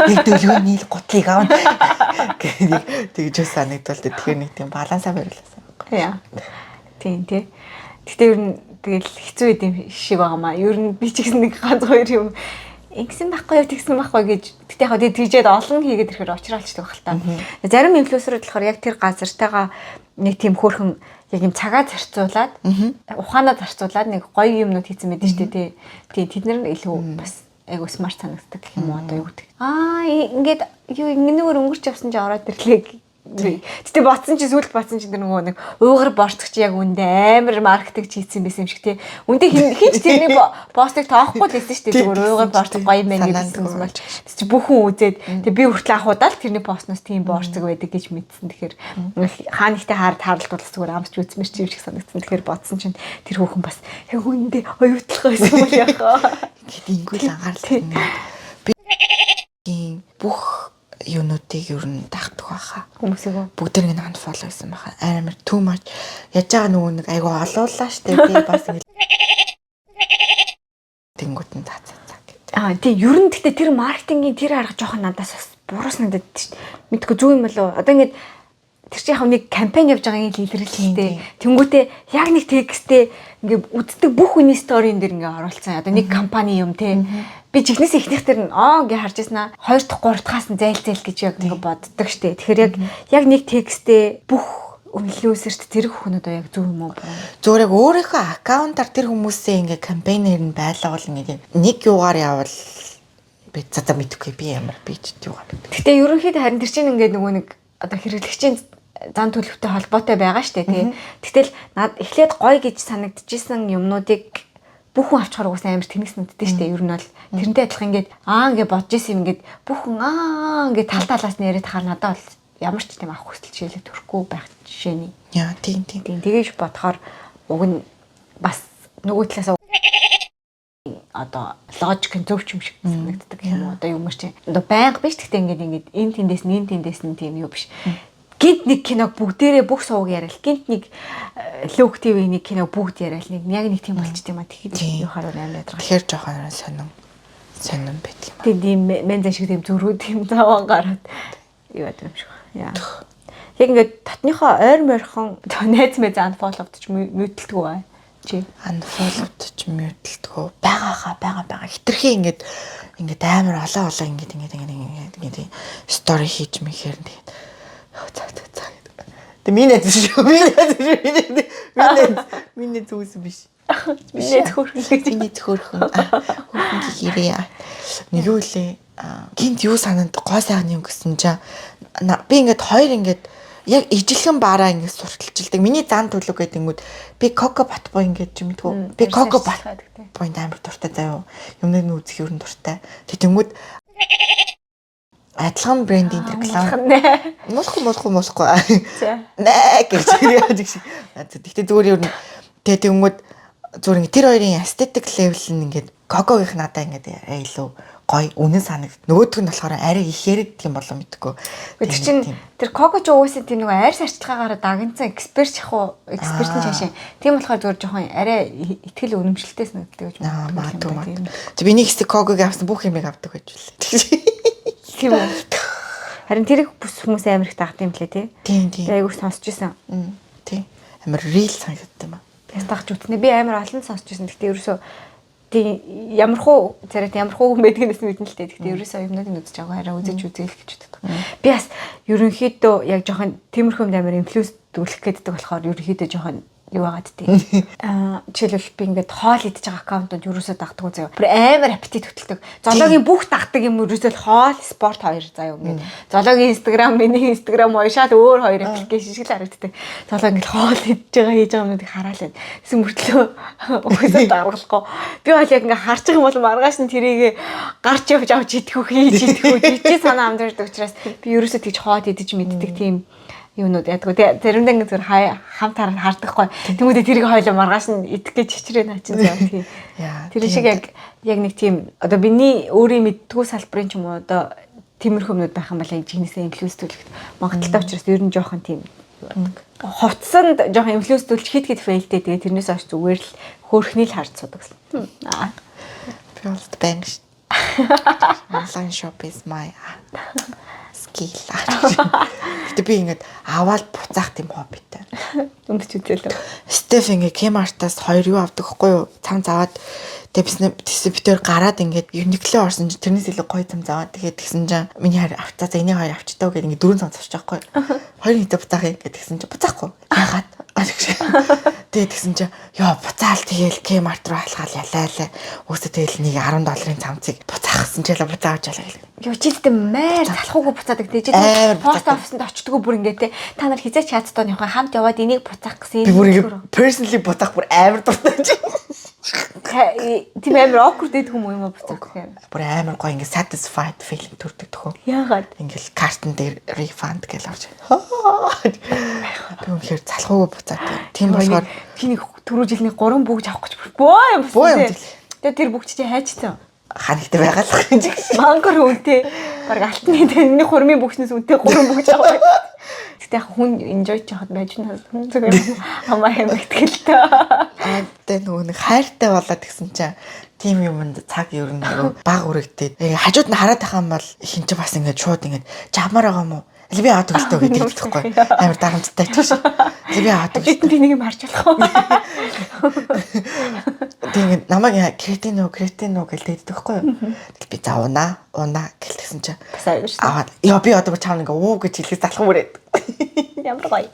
нэг дөлгөөний гутлыг аав гэдэг тэгж санагдулдаг. Тэгэхээр нэг тийм балансаа барилсан.
Яа. Тийм тий. Гэтэ ер нь тэгэл хэцүү юм шиг байгаамаа. Ер нь би ч гэсэн нэг ганц хоёр юм ингэсэн байхгүй юу тэгсэн байхгүй гэж тэгтээ яг тийжээд олон хийгээд ирэхээр очралчдаг байх л та. Зарим инфлюенсерүүд болохоор яг тэр газартайгаа нэг тийм хөөрхөн яг юм цагаа зарцуулаад ухаанаа зарцуулаад нэг гоё юмнууд хийсэн байдаг шүү дээ тий. Тэд нар илүү бас айгу смарт санагддаг гэх юм уу одоо юу гэдэг. Ингээд юу ингэнээр өнгөрч явсан чи ороод ирлээ. Тэгтээ ботсон чи сүлд ботсон чи тэр нөгөө нэг уугар борцогч яг үндэ амар маркетинг хийсэн байсан юм шиг тий. Үндэ хинч тэрний постыг тоохгүй л байсан шүү дээ. Зүгээр уугар борцог гоё юм байна гэсэн юм болж. Тэг чи бүх хүн үзээд тэг би хүртэл анхудаал тэрний постноос тийм борцог байдаг гэж мэдсэн. Тэгэхээр хаа нэгтэй харалт бол зүгээр амсч үзмэр чи юм шиг санагдсан. Тэгэхээр ботсон чинь тэр хүүхэн бас яг үндэ оюутлах байсан юм яхаа.
Гэт ингүүл анхаарал би бүх юунуудыг ер нь тагтдаг байхаа.
Хүмүүсийг
бүгд нэг unfollow хийсэн байхаа. Амар too much яаж байгаа нөгөө нэг айгу олуулаа штэ би бас ингэ тэнгуут нь цаа.
Тийм ер нь гэхдээ тэр маркетингийн тэр арга жоохон надаас бас буруу санагдаад штэ. Мэдгүй зүг юм болов. Одоо ингэ тэр чинь яг нэг кампани явж байгаа юм илэрлэлтэй. Тэнгүүтээ яг нэг текстээ ингээ үздэг бүх хүний сторийн дээр ингээ оруулсан. Одоо нэг компани юм те. Би чихнээс ихнийх тэр ингээ харж ирсэн аа 2 дахь 3 дахьаас нь зайлзайл гэж яг ингээ боддог штэ. Тэгэхээр яг нэг текстээ бүх инфлюенсерт зэрэг хүмүүс одоо яг зөв юм уу?
Зүгээр яг өөрийнхөө аккаунтаар тэр хүмүүсээ ингээ кампаниэр нь байлгавал ингээ нэг юугаар явал би цаа мэдхгүй би ямар би ч юугаар.
Гэтэ ерөнхийдөө харин тэр чинь ингээ нөгөө нэг одоо хэрэглэгчийн зан төлөвтэй холбоотой байгаа штэ тий. Тэгтэл над эхлээд гоё гэж санагдчихсан юмнуудыг бүх хүн авчихаар угсаа амар тэнэгс мэддэ штэ. Ер нь бол тэрнтэй адилхан ингээд ингээ бодож исэн юм ингээд бүх хүн ингээ тал талаас нь яриад тахаар надад бол ямар ч тийм авах хүсэл жишээлээ төрөхгүй байх жишээний.
Яа тийм.
Тэгэж бодохоор уг нь бас нөгөө талаас одоо логик нь зөв юм шиг санагддаг юм уу? Одоо юм чи одоо байнга биш гэхдээ ингээд энэ тэндээс нь тийм юу биш. Гинт нэг киног бүгдээрээ бүх сууг яриад гинт нэг лүк ТV нэг киног бүгд яриад нэг яг нэг тийм болчт юм а тэгэхээр юу хараа амар ядрах.
Тэгэхээр жоохон сонирн байдаг.
Тийм мензэн шиг тийм зүрхүүд тийм заван гараад юу яд юм шиг. Яа. Яг ингээд татныхоо ойр морхон найз мэз анфолловдч мөдөлтгөө бай. Чи
анфолловдч мөдөлтгөө байгаа. Хитрхи ингээд амар олон ингээд стори хийж мэхээр тэгээд цаа. Тэ миний шүү. Миний зүс биш.
миний
зөвхөн хэрэг нэг юу лээ гинт юу санаад гоо сайхан юм гэсэн чинь би ингээд хоёр ингээд яг ижилхэн баараа ингээд сурталчилдаг. Миний зан төлөв гэдэнгүүт би Коко Батбой ингээд юм дгүү. Би Коко Батбой амар дуртай заяа. Юмныг нь үзэх ерөн дуртай. Тэнгүүд адилхан брендинг реклам. Мосхгүй. Наа гэж яадаг шиг. Тэгтээ зүгээр ер нь тэнгүүд зүгээр тэр хоёрын aesthetic level нь ингээд Кокогийнх надаа ингээд илүү гоё үнэн санагд. Нөгөөх нь болохоор арай их яриад юм болоо мэдгүй.
Тэр чинь тэр Коко ч уусаа тийм нэг арьс арчилгаагаар дагнцсан эксперт экспертийн шашин. Тийм болохоор зүгээр жоохон арай ихтгэл үнэмшилтэй санагддаг гэж
байна. Тэг биний хэсэг Кокогийн авсан бүх юмыг авдаг байж үлээ.
Тийм үү. Харин тэрийг бүс хүмүүс амар их дагд юм лээ тий.
Тийм.
Айгуур сонсч ирсэн.
Тийм. Амар real санагдсан юм аа.
Тэгс дагч үтнэ. Би амар олон сонсч ирсэн. Гэхдээ ерөөсөө тийм ямархуу хүн байдгээс мэднэ л дээ. Гэхдээ ерөөсөө юмнууд нь үзэж байгаа хараа үзэж үзээл гэж боддог. Би бас ерөнхийдөө яг жоохон тиймэрхүү амар инфлюенс дүүлэх гэдэг болохоор ерөнхийдөө жоохон юу байгаад тий. Жишээлбэл би ингээд хоол идэж байгаа аккаунтууд ерөөсөө дагдаг заяа. Бүр амар аппетит хөтэлдэг. Золоогийн бүх дагдаг юм ерөөсөө хоол, спорт хоёр заяа ингээд. Золоогийн Instagram, миний Instagram уушаад өөр хоёр аппликейшн шиг л харагддаг. Золоо ингээд хоол хийж байгаа юмнуудыг хараал байна. Тэсэм мөртлөө угсаа даргалахгүй. Би бол яг ингээд харчих юм бол маргааш нь тэрийг гарч явж авч идэх үү, хийж идэх үү чи санаа амдэрдэг учраас би ерөөсөө тэгж хоол идэж мэддэг тийм юунууд ядгүй заримдаа ингэ зүр хамт хардахгүй. Тэмүүдээ тэрийг хойлоо маргааш нь идэх гэж чичрээ наачин зав тий. Тэр шиг яг нэг тийм одоо биний өөрийн мэдтгүү салбарын ч юм уу одоо тиймэрхүү юмнууд байх юм бол яг жигнэсээ инфлюенсдүүлэхэд Монголда учраас ер нь жоохон тийм хувцсанд жоохон инфлюенсдүүлж хит фейлтэй тэгээ тэрнээс хойш зүгээр л хөөрхний л харж судаг.
Би бол бэнг ш. Online shop is my skill. Гэтэ би ингээд аваад буцаах тийм хоббитай.
Өмч үзээлээ.
Стеф ингээд Kmart-аас хоёр юу авдаг хгүй юу? Цам заваад тэгсэн битээр гараад ингээд Uniqlo орсон чинь тэрнээс илүү гоё цам заваад тэгээд тэгсэн чинь миний хайр авчаа за энийг хоёр авчтаа гэдэг ингээд 4 цам авчих байхгүй. Хоёр нийтээ буцаах юм гэдэг тэгсэн чинь буцаахгүй. Яагаад? Тэгээд тэгсэн чинь ёо буцаал тэгээл Kmart руу алхаал ялаа. Өсөө тэгээл нэг $10 цамцыг буцаахсан ч ялаа буцааж ялаа гэх.
Юу жилдээ мээр залхуугүй буцаадаг тий. Жилдээ пост оффинд очтгоо бүр ингээд те та нар хизээч хацтон явах хамт яваад энийг буцаах гэсэн.
Би бүр personally буцаах бүр амар дуртай юм.
Тийм амар awkward гэдэг юм уу юм буцаах гэхээр.
Бүр амар гоё ингээд satisfied feeling төрдөг төхөө.
Яагаад?
Ингээд картн дээр refund гэж орж. Би үнэхээр залхуугүй буцаадаг. Тийм болохоор
би нэг түрүү жилийн 3 бүгж авах гэж бөө юм байна. Тэгээ тэр бүгд чи хайчсан.
Ханагтай байгаа л юм.
Мангар үнэтэй. Бараг алтны тэрний хурмын бүгснээс үнэтэй 3 бүгж авах. Гэтэ яг хүн enjoy чахад байж байна. Хүн зүгээр хамаа юм ихтгэлтэй.
Тэгээ нөгөө нэг хайртай болоод гисэн чинь тийм юмд цаг ер нь баг үрэгдээд хажууд нь хараад байгаа юм бол хин ч бас ингээд шууд ингээд жамаар байгаа юм уу? Би аваад өглөө гэдэг тэгэхгүй. Амар дарамттай ч шиг. Би аваад өглөө.
Би нэг юм харж болох уу?
Тэгээд намайг кретин үү гэж тэгдэг байхгүй юу? Би за унаа гэлтгсэн чинь аваад яа би одоо чам ингээ уу гэж хэлэх залах мөрөөд.
Ямар гоё.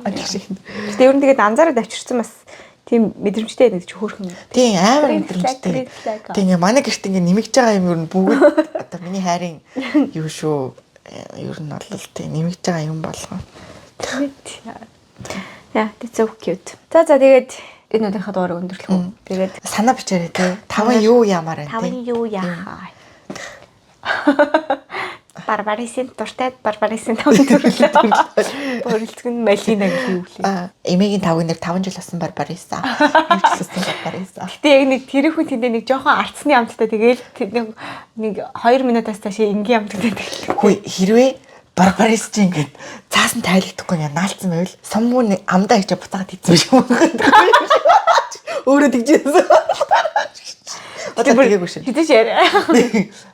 Гэтэ ер нь тэгээд анзаараад авчирсан бас тийм мэдрэмжтэй байдаг ч хөөрхөн.
Тийм амар мэдрэмжтэй. Тийм манай гэрт ингээ нэмэгж байгаа юм ер нь бүгд одоо миний хайрын юу шүү. Ер нь бол тийм нэмэгж байгаа юм болгоо.
Яа, that's so cute. За тэгээд энэ өдрийнхөө дугаарыг өндөрлөх үү. Тэгээд
санаа бичээрэй тий. 5 юу яамаар байна тий.
5 юу яахаа. Барбарисын дуртай Барбарисын 5 төрлөө. Бүрэлдэхүүн нь Малина гэх юм лээ.
Эмээгийн 5 нэр 5 жил болсон Барбариса. 1 жил болсон Барбариса.
Гэтэ яг нэг тэр хүн тэндээ нэг жоохон арцсны амттай тэгэл нэг 2 минутаас цааш энгийн амттай тэгэл.
Хүй хэрвээ Барбарис чи ингээд цаасан тайлагдахгүй яа наалцсан байвал суммуу нэг амдаа хийж буцаагаад хийсэн юм байна. Өөрөө тэгжсэн. Одоо тэгээгүй шин.
Хэдэж яриа.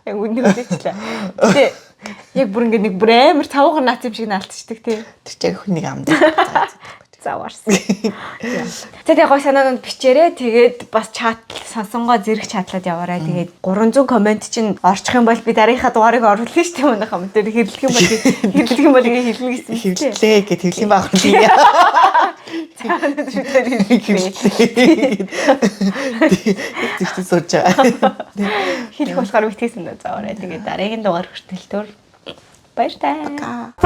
Яг үнэн үсэлээ. Гэтэ яг бүр ингээд нэг бүр амар цавуугар наац юм шиг наалтчдаг тий.
Тэр чинь хүн нэг амдаа.
Заваарсан. Тэгээд гой санаанд бичээрээ тэгээд бас чат сонсонгоо зэрэг чатлаад яваарай. Тэгээд 300 комент чинь орчих юм бол би дараагийнхаа дугаарыг оруулна шүү дээ манайхаа. Тэр хэрлэх юм бол ингээ хэлнэ гэсэн.
Хэвлээ гэж хэлэх юм байна. Тэгтээ сууж байгаа.
Хэлэх болохоор битгийсэн даа заавараа. Тэгээд дараагийн дугаар хүртэл төр баяр таа.